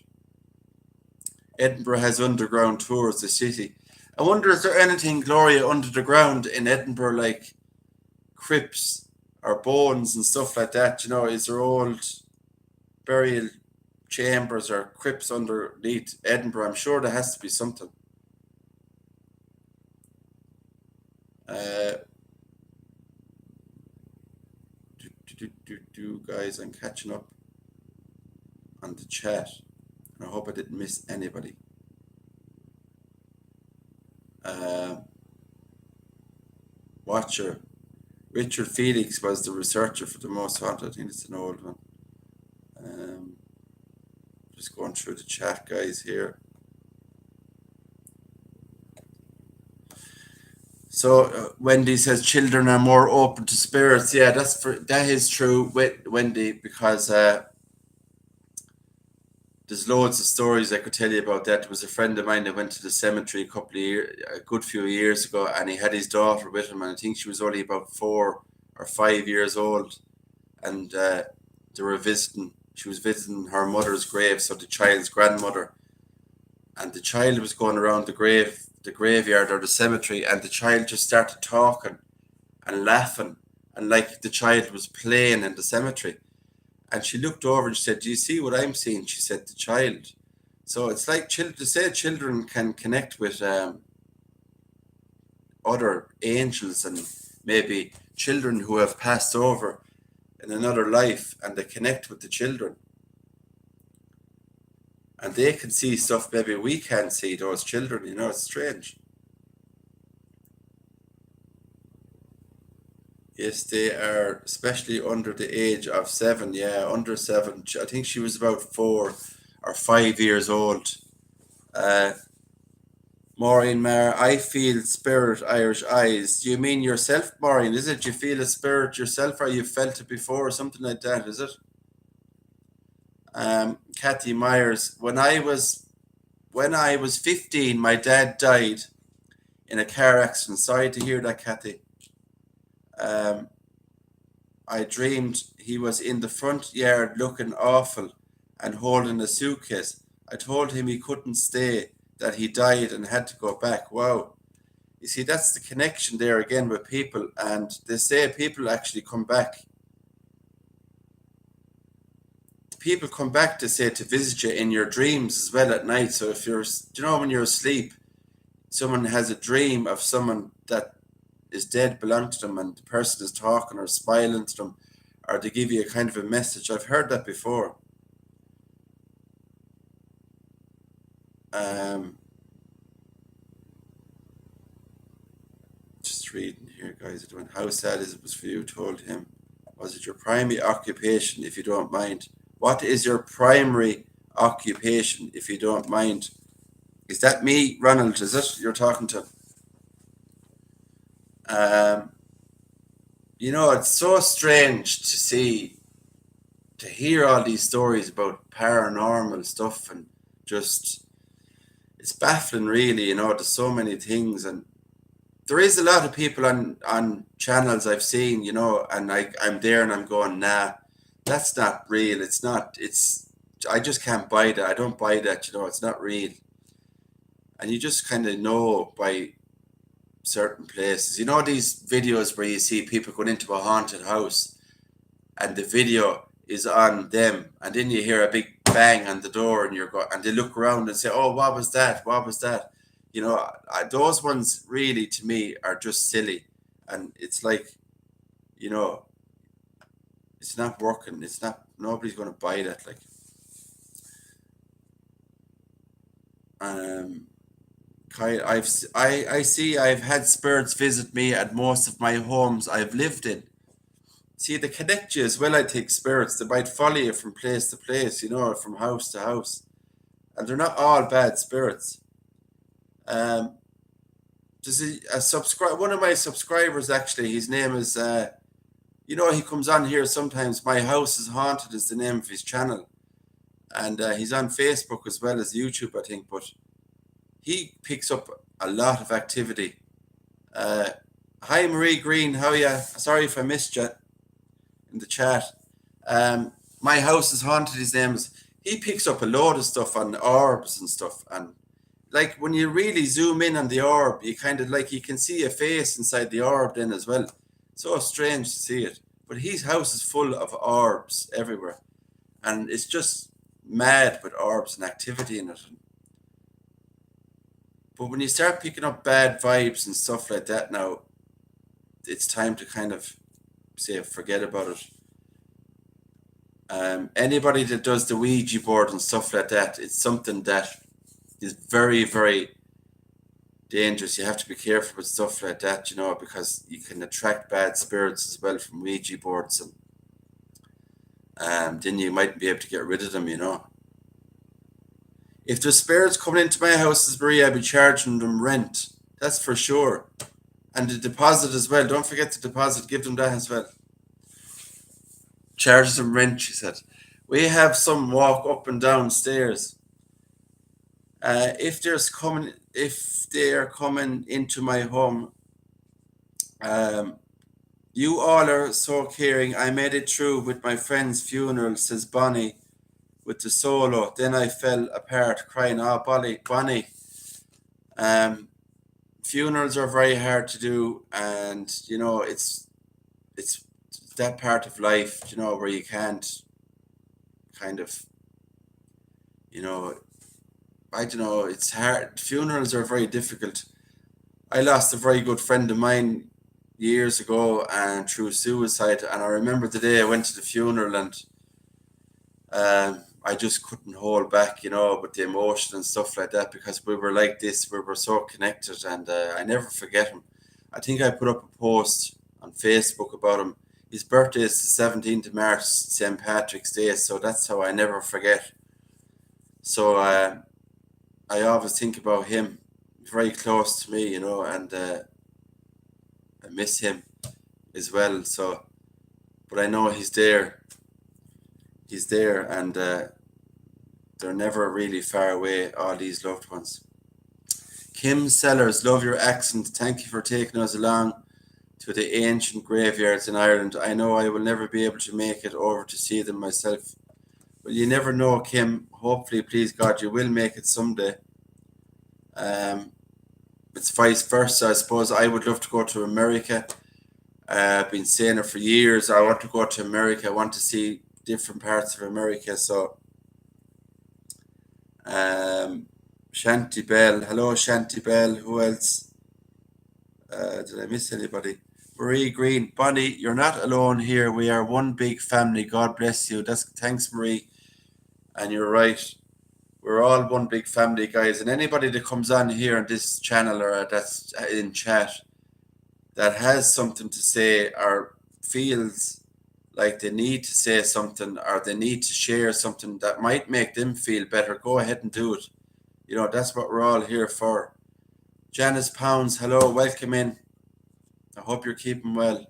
Edinburgh has underground tours, the city. I wonder, is there anything, Gloria, under the ground in Edinburgh, like crypts or bones and stuff like that? Is there old burial chambers or crypts underneath Edinburgh? I'm sure there has to be something. Guys, I'm catching up on the chat, and I hope I didn't miss anybody. Watcher Richard Felix was the researcher for The Most Haunted. I think it's an old one. Just going through the chat, guys, here. So Wendy says children are more open to spirits. Yeah, that is true, Wendy, because there's loads of stories I could tell you about that. There was a friend of mine that went to the cemetery a good few years ago, and he had his daughter with him, and I think she was only about 4 or 5 years old, and they were visiting. She was visiting her mother's grave, so the child's grandmother, and the child was going around the graveyard or the cemetery, and the child just started talking and laughing, and like the child was playing in the cemetery. And she looked over and she said, do you see what I'm seeing? She said, the child. So it's like to say children can connect with other angels and maybe children who have passed over in another life, and they connect with the children, and they can see stuff maybe we can't see, those children, it's strange. Yes, they are, especially under the age of 7. Yeah, under 7. I think she was about 4 or 5 years old. Uh, Maureen Maher, I feel spirit, Irish eyes. Do you mean yourself, Maureen? Is it you feel a spirit yourself, or you felt it before, or something like that? Is it? Kathy Myers, when I was 15, my dad died in a car accident. Sorry to hear that, Kathy. Um, I dreamed he was in the front yard looking awful and holding a suitcase. I told him he couldn't stay, that he died and had to go back. Wow. You see, that's the connection there again with people. And they say people actually come back. People come back to say to visit you in your dreams as well at night. So if when you're asleep, someone has a dream of someone that is dead, belong to them, and the person is talking or smiling to them, or they give you a kind of a message. I've heard that before. Um, just reading here, guys. How sad is it was for you? Told him. Was it your primary occupation, if you don't mind? What is your primary occupation, if you don't mind? Is that me, Ronald? Is it you're talking to? Um, it's so strange to hear all these stories about paranormal stuff, and just it's baffling, really. There's so many things, and there is a lot of people on channels I've seen, and I'm there and I'm going, nah, that's not real. It's not. I just can't buy that. I don't buy that. It's not real. And you just kind of know by certain places. These videos where you see people going into a haunted house, and the video is on them, and then you hear a big bang on the door, and and they look around and say, "Oh, what was that? What was that?" Those ones really, to me, are just silly, and it's like, you know, it's not working. It's not. Nobody's going to buy that. Like, um, I see. I've had spirits visit me at most of my homes I've lived in. See, they connect you as well. I think spirits, they might follow you from place to place, from house to house, and they're not all bad spirits. Um, there's a subscribe. One of my subscribers, actually, his name is. He comes on here sometimes. My House is Haunted is the name of his channel, and he's on Facebook as well as YouTube, I think. But he picks up a lot of activity. Uh, Hi, Marie Green. How are you? Sorry if I missed you in the chat. My House is Haunted. His name is. He picks up a load of stuff on orbs and stuff, and like when you really zoom in on the orb, you kind of like you can see a face inside the orb then as well. So strange to see it. But his house is full of orbs everywhere, and it's just mad with orbs and activity in it. But when you start picking up bad vibes and stuff like that now, it's time to kind of say forget about it. Anybody that does the Ouija board and stuff like that, it's something that is very, very dangerous. You have to be careful with stuff like that, because you can attract bad spirits as well from Ouija boards, and then you might be able to get rid of them. If there's spirits coming into my house, Marie, I'd be charging them rent. That's for sure. And the deposit as well. Don't forget the deposit. Give them that as well. Charge them rent, she said. We have some walk up and down stairs. If they are coming into my home, you all are so caring. I made it through with my friend's funeral, says Bonnie, with the solo. Then I fell apart crying. Oh, Bonnie. Funerals are very hard to do, and it's that part of life, where you can't kind of, you know, I don't know, it's hard. Funerals are very difficult. I lost a very good friend of mine years ago and through suicide, and I remember the day I went to the funeral, and I just couldn't hold back, with the emotion and stuff like that, because we were like this, we were so connected, and I never forget him. I think I put up a post on Facebook about him. His birthday is the 17th of March, St. Patrick's Day, so that's how I never forget. So I always think about him, very close to me, and I miss him as well. So, but I know he's there. He's there, and they're never really far away, all these loved ones. Kim Sellers, love your accent. Thank you for taking us along to the ancient graveyards in Ireland. I know I will never be able to make it over to see them myself. Well, you never know, Kim. Hopefully, please God, you will make it someday. It's vice versa, I suppose. I would love to go to America. I've been saying it for years. I want to go to America. I want to see different parts of America. So, Shanty Bell. Hello, Shanty Bell. Who else? Did I miss anybody? Marie Green. Bonnie, you're not alone here. We are one big family. God bless you. Thanks, Marie. And you're right. We're all one big family, guys. And anybody that comes on here on this channel or that's in chat that has something to say or feels like they need to say something or they need to share something that might make them feel better, go ahead and do it. That's what we're all here for. Janice Pounds, hello, welcome in. I hope you're keeping well.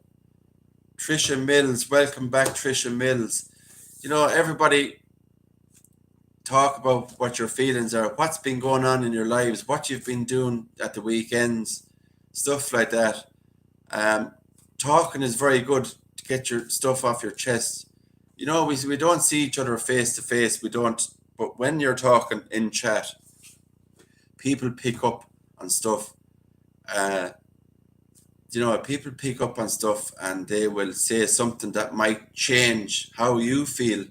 Trisha Mills, welcome back, Trisha Mills. Everybody talk about what your feelings are, what's been going on in your lives, what you've been doing at the weekends, stuff like that. Talking is very good to get your stuff off your chest. We don't see each other face to face, we don't, but when you're talking in chat, people pick up on stuff. People pick up on stuff and they will say something that might change how you feel.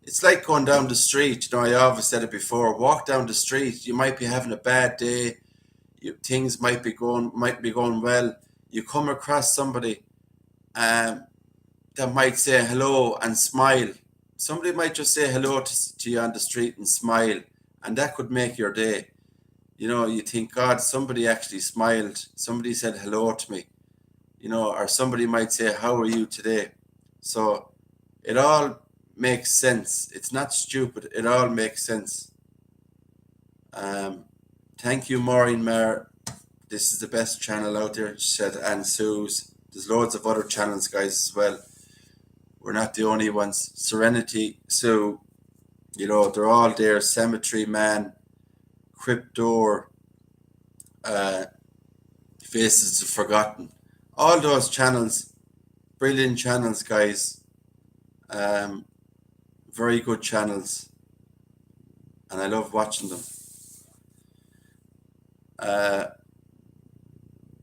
It's like going down the street. I always said it before. Walk down the street. You might be having a bad day. Things might be going well. You come across somebody that might say hello and smile. Somebody might just say hello to you on the street and smile, and that could make your day. You think, God, somebody actually smiled. Somebody said hello to me. Or somebody might say, how are you today? So it all makes sense. It's not stupid. It all makes sense. Thank you, Maureen Maher. This is the best channel out there, she said, and Sue's. There's loads of other channels, guys, as well. We're not the only ones. Serenity, Sue, they're all there. Cemetery Man, Cryptor, Faces of Forgotten. All those channels, brilliant channels, guys. Very good channels, and I love watching them.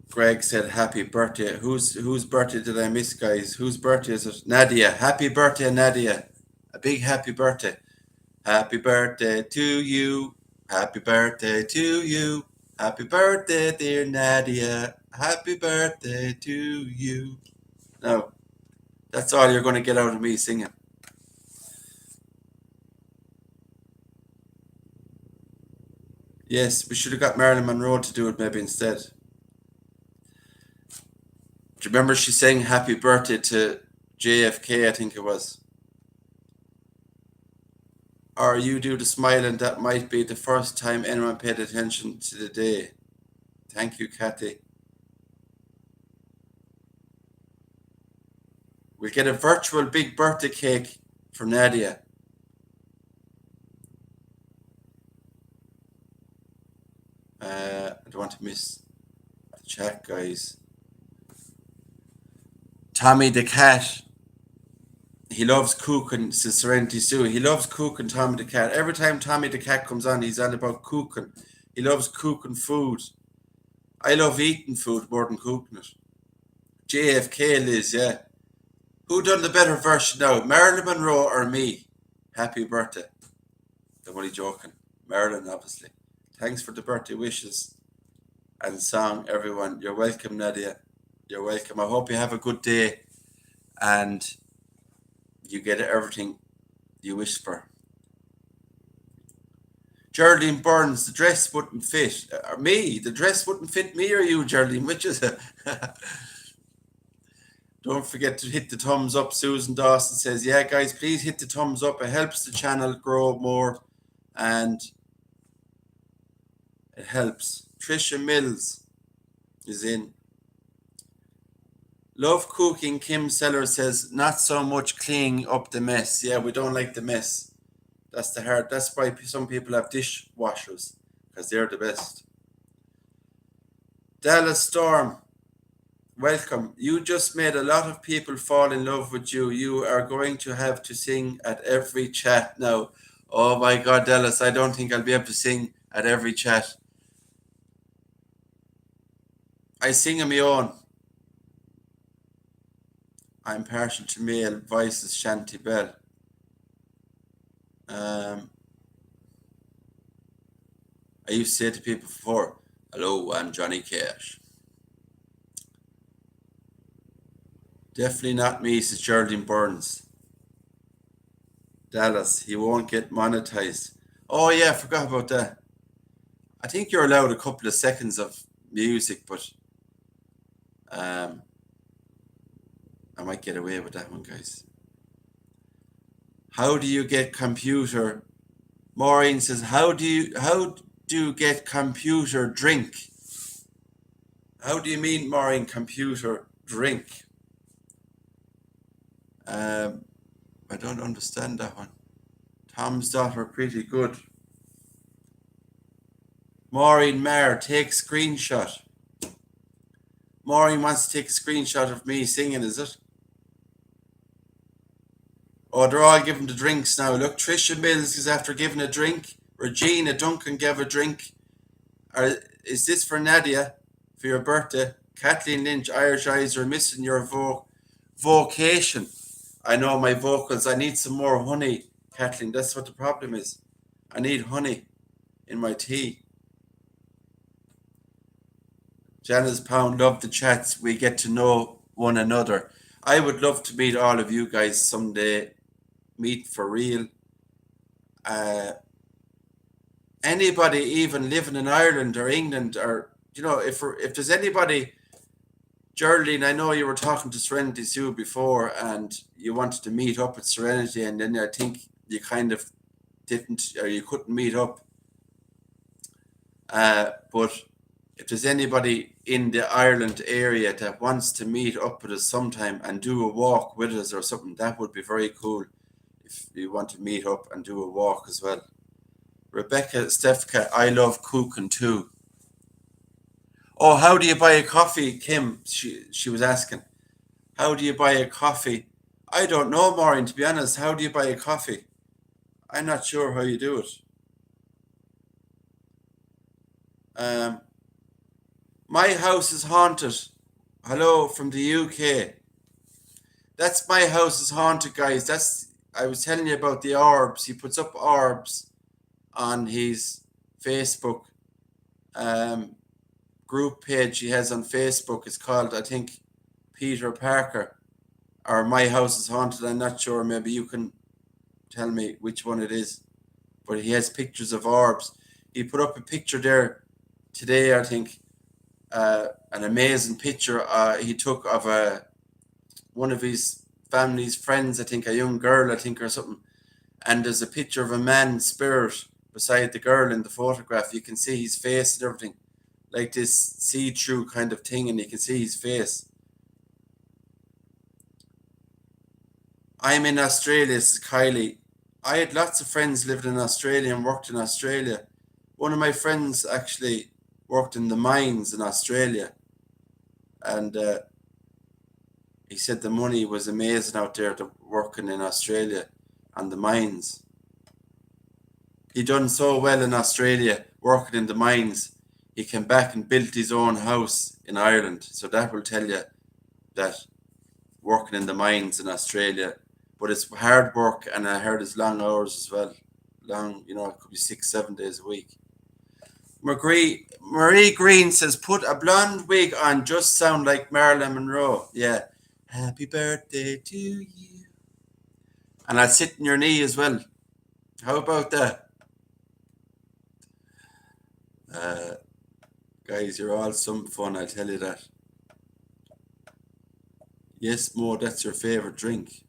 Greg said happy birthday. Whose birthday did I miss, guys? Whose birthday is it? Nadia. Happy birthday, Nadia. A big happy birthday. Happy birthday to you. Happy birthday to you. Happy birthday, dear Nadia. Happy birthday to you. Now, that's all you're going to get out of me singing. Yes, we should have got Marilyn Monroe to do it maybe instead. Do you remember she sang happy birthday to JFK, I think it was? Or you do the smiling, that might be the first time anyone paid attention to the day. Thank you, Kathy. We'll get a virtual big birthday cake for Nadia. I don't want to miss the chat, guys. Tommy the cat. He loves cooking, says Serenity Sue. He loves cooking, Tommy the cat. Every time Tommy the cat comes on, he's on about cooking. He loves cooking food. I love eating food more than cooking it. JFK, Liz, yeah. Who done the better version now, Marilyn Monroe or me? Happy birthday. I'm only joking. Marilyn, obviously. Thanks for the birthday wishes and song, everyone. You're welcome, Nadia. You're welcome. I hope you have a good day and you get everything you wish for. Geraldine Burns, the dress wouldn't fit. Me, the dress wouldn't fit me or you, Geraldine, which is it? Don't forget to hit the thumbs up. Susan Dawson says, yeah, guys, please hit the thumbs up. It helps the channel grow more and it helps. Trisha Mills is in. Love cooking, Kim Seller says, not so much cleaning up the mess. Yeah, we don't like the mess. That's the hard. That's why some people have dishwashers, because they're the best. Dallas Storm, welcome. You just made a lot of people fall in love with you. You are going to have to sing at every chat now. Oh my God, Dallas, I don't think I'll be able to sing at every chat. I sing on my own. I'm partial to male voices, Shanty Bell. I used to say to people before, hello, I'm Johnny Cash. Definitely not me, says Geraldine Burns. Dallas, he won't get monetized. Oh yeah, I forgot about that. I think you're allowed a couple of seconds of music, but I might get away with that one, guys. How do you get computer? Maureen says, how do you get computer drink? How do you mean, Maureen, computer drink? I don't understand that one. Tom's daughter, pretty good. Maureen Maher, take screenshot. Maureen wants to take a screenshot of me singing, is it? Oh, they're all giving the drinks now. Look, Trisha Mills is after giving a drink. Regina Duncan gave a drink. Is this for Nadia for your birthday? Kathleen Lynch, Irish Eyes, are missing your vocation. I know my vocals. I need some more honey, Kathleen. That's what the problem is. I need honey in my tea. Janice Pound, love the chats. We get to know one another. I would love to meet all of you guys someday. Meet for real. Anybody even living in Ireland or England, or if there's anybody, Geraldine, I know you were talking to Serenity Sue before and you wanted to meet up with Serenity, and then I think you kind of didn't, or you couldn't meet up. But if there's anybody in the Ireland area that wants to meet up with us sometime and do a walk with us or something, that would be very cool. If you want to meet up and do a walk as well. Rebecca Stefka, I love cooking too. Oh, how do you buy a coffee, Kim? She was asking. How do you buy a coffee? I don't know, Maureen, to be honest. How do you buy a coffee? I'm not sure how you do it. My house is haunted. Hello from the UK. That's my house is haunted, guys. I was telling you about the orbs. He puts up orbs on his Facebook group page he has on Facebook. It's called, I think, Peter Parker, or My House is Haunted. I'm not sure. Maybe you can tell me which one it is. But he has pictures of orbs. He put up a picture there today, I think, an amazing picture he took of one of his family's friends, I think, a young girl, I think, or something. And there's a picture of a man's spirit beside the girl in the photograph. You can see his face and everything, like this see-through kind of thing, and you can see his face. I'm in Australia, says Kylie. I had lots of friends living in Australia and worked in Australia. One of my friends actually worked in the mines in Australia, and he said the money was amazing out there working in Australia on the mines. He done so well in Australia working in the mines. He came back and built his own house in Ireland. So that will tell you that working in the mines in Australia, but it's hard work, and I heard it's long hours as well. Long, it could be 6-7 days a week. Marie Green says, put a blonde wig on, just sound like Marilyn Monroe. Yeah. Happy birthday to you. And I'll sit in your knee as well. How about that? Uh, Guys, you're all some fun, I'll tell you that. Yes, Mo, that's your favourite drink.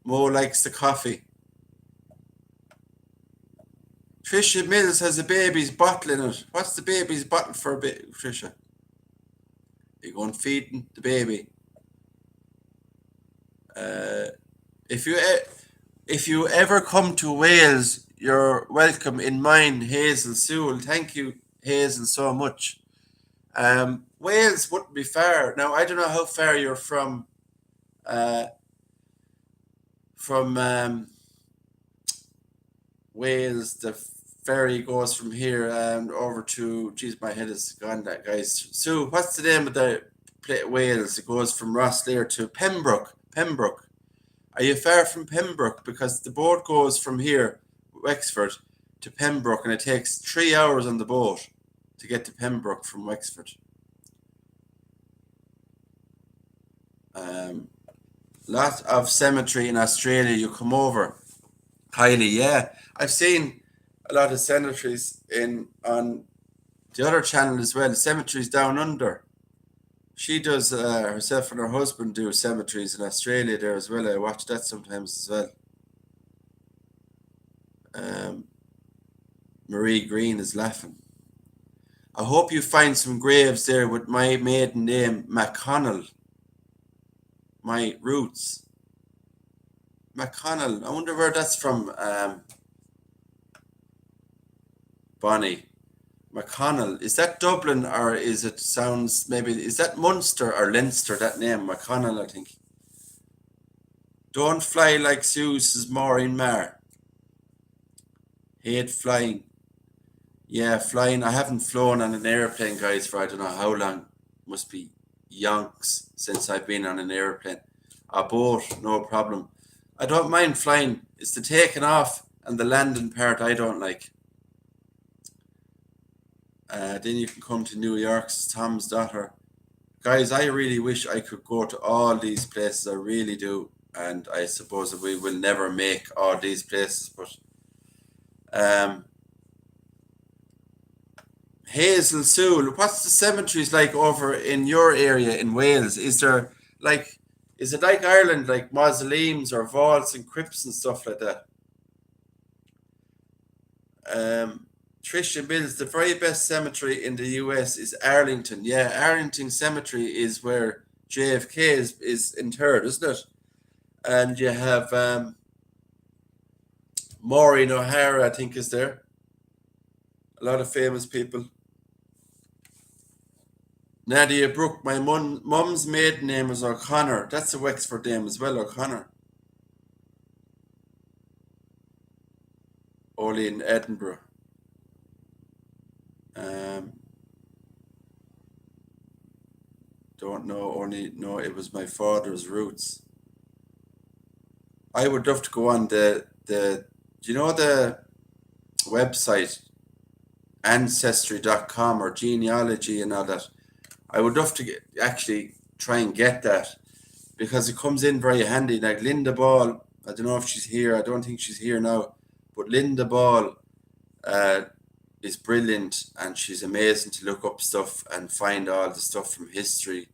Mo likes the coffee. Trisha Mills has a baby's bottle in it. What's the baby's bottle for, Trisha? You go and feeding the baby. If you ever come to Wales, you're welcome in mine, Hazel Sewell. Thank you, Hazel, so much. Wales wouldn't be far. Now I don't know how far you're from Wales. The ferry goes from here and over to. Geez, my head is gone. That guys. Sue, what's the name of the Wales? It goes from Rosslare to Pembroke. Pembroke. Are you far from Pembroke? Because the boat goes from here, Wexford, to Pembroke, and it takes 3 hours on the boat to get to Pembroke from Wexford. Lot of cemetery in Australia. You come over, Kylie. Yeah, I've seen a lot of cemeteries on the other channel as well. Cemeteries Down Under. She does herself and her husband do cemeteries in Australia there as well. I watch that sometimes as well. Marie Green is laughing. I hope you find some graves there with my maiden name, McConnell. My roots. McConnell. I wonder where that's from, Bonnie. McConnell. Is that Dublin or is it sounds maybe, is that Munster or Leinster, that name? McConnell, I think. Don't fly like Zeus is Maureen Marr. Hate flying. Yeah, flying. I haven't flown on an airplane, guys, for I don't know how long. Must be yonks since I've been on an airplane. A boat, no problem. I don't mind flying. It's the taking off and the landing part I don't like. Then you can come to New York's Tom's daughter. Guys, I really wish I could go to all these places. I really do. And I suppose we will never make all these places, but Hazel Sewell, what's the cemeteries like over in your area in Wales? Is it like Ireland, like mausoleums or vaults and crypts and stuff like that? Trisha Mills, the very best cemetery in the US is Arlington. Yeah, Arlington Cemetery is where JFK is interred, isn't it? And you have Maureen O'Hara, I think, is there. A lot of famous people. Nadia Brooke, my mum's maiden name is O'Connor. That's a Wexford name as well, O'Connor. Only in Edinburgh. Don't know, only know it was my father's roots. I would love to go on the do you know the website ancestry.com or genealogy and all that? I would love to actually try and get that because it comes in very handy. Like Linda Ball, I don't know if she's here. I don't think she's here now, but Linda Ball is brilliant and she's amazing to look up stuff and find all the stuff from history,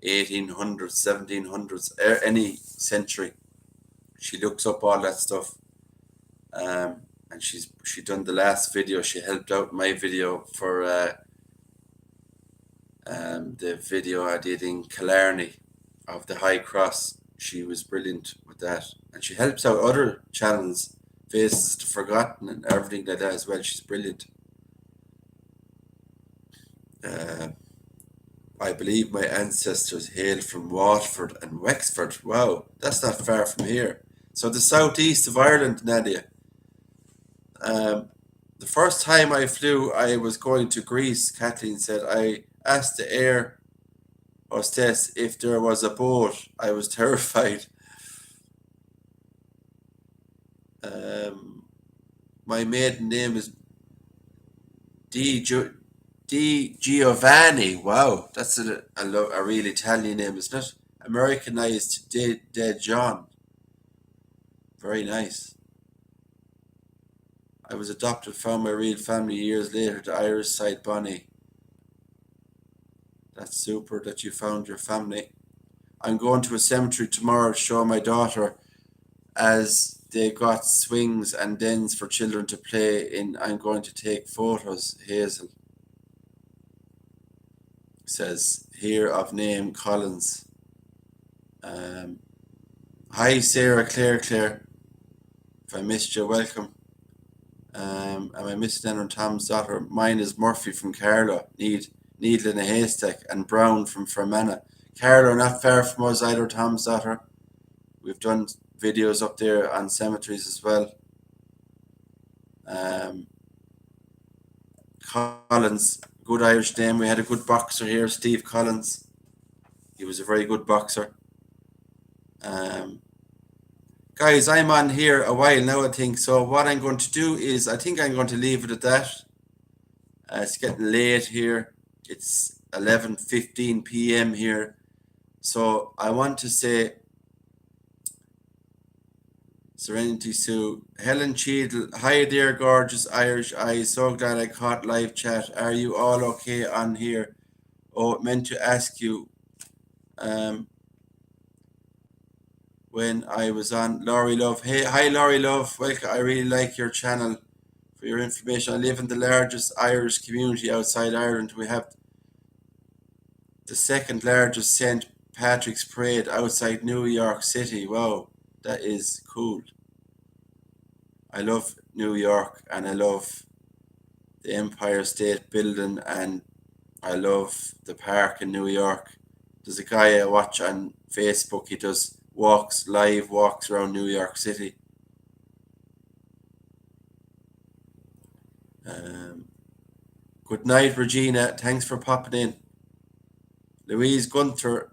1800s, 1700s, any century. She looks up all that stuff. And she done the last video. She helped out my video for the video I did in Killarney of the High Cross. She was brilliant with that, and she helps out other channels, Faces to Forgotten and everything like that as well. She's brilliant. I believe my ancestors hail from Waterford and Wexford. Wow, that's not far from here. So the southeast of Ireland, Nadia. The first time I flew, I was going to Greece. Kathleen said, I asked the air hostess if there was a boat. I was terrified. My maiden name is Di, Di Giovanni. Wow, that's a real Italian name, isn't it? Americanized De John. Very nice. I was adopted, found my real family years later, the Irish side Bonnie. That's super that you found your family. I'm going to a cemetery tomorrow to show my daughter as they got swings and dens for children to play in. I'm going to take photos, Hazel says here of name Collins. Hi Sarah Claire. If I missed you, welcome. Am I missing anyone? Tom's daughter. Mine is Murphy from Carlow. Needle in a haystack, and Brown from Fermanagh. Carlow, not far from us either. Tom's daughter. We've done videos up there on cemeteries as well. Collins, good Irish name. We had a good boxer here, Steve Collins. He was a very good boxer. Guys, I'm on here a while now, I think. So what I'm going to do is, I think I'm going to leave it at that. It's getting late here. It's 11:15 p.m. here. So I want to say, Serenity Sue, Helen Cheadle, hi there, gorgeous Irish eyes. So glad I caught live chat. Are you all okay on here? Oh, meant to ask you when I was on. Laurie Love, hey, hi Laurie Love, welcome. I really like your channel. For your information, I live in the largest Irish community outside Ireland. We have the second largest St. Patrick's Parade outside New York City. Wow, that is cool. I love New York and I love the Empire State Building and I love the park in New York. There's a guy I watch on Facebook, he does live walks around New York City. Good night, Regina. Thanks for popping in. Louise Gunther,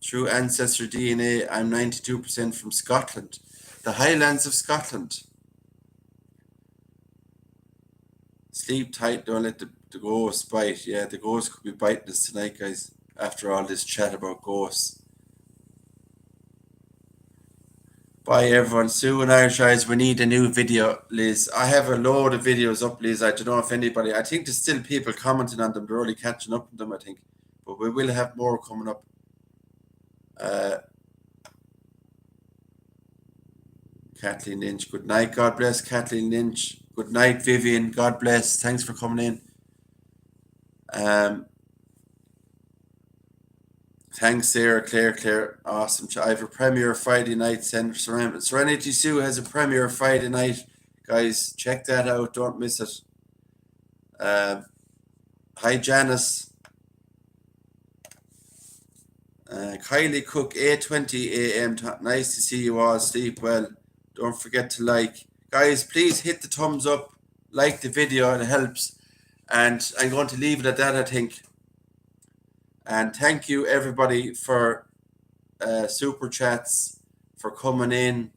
through ancestor DNA, I'm 92% from Scotland, the Highlands of Scotland. Sleep tight, don't let the ghosts bite. Yeah, the ghosts could be biting us tonight, guys, after all this chat about ghosts. Bye, everyone. Sue and Irish Eyes, we need a new video, Liz. I have a load of videos up, Liz. I don't know if anybody, I think there's still people commenting on them. They're only catching up on them, I think. But we will have more coming up. Kathleen Lynch, good night. God bless, Kathleen Lynch. Good night, Vivian. God bless. Thanks for coming in. Thanks, Sarah, Claire. Awesome. I have a premiere Friday night. Serenity Sue has a premiere Friday night. Guys, check that out. Don't miss it. Hi, Janice. Kylie Cook, 8:20 a.m. Nice to see you all. Sleep well. Don't forget to like. Guys, please hit the thumbs up. Like the video. It helps. And I'm going to leave it at that, I think. And thank you, everybody, for super chats, for coming in,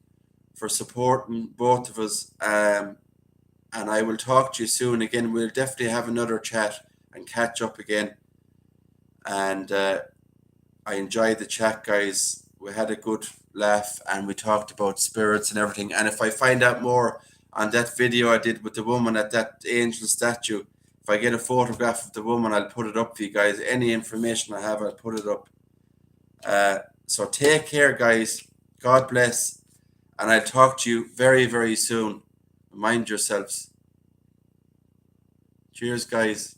for supporting both of us. And I will talk to you soon again. We'll definitely have another chat and catch up again. And I enjoyed the chat, guys. We had a good laugh and we talked about spirits and everything. And if I find out more on that video I did with the woman at that angel statue, if I get a photograph of the woman, I'll put it up for you guys. Any information I have, I'll put it up. So take care, guys. God bless. And I'll talk to you very, very soon. Mind yourselves. Cheers, guys.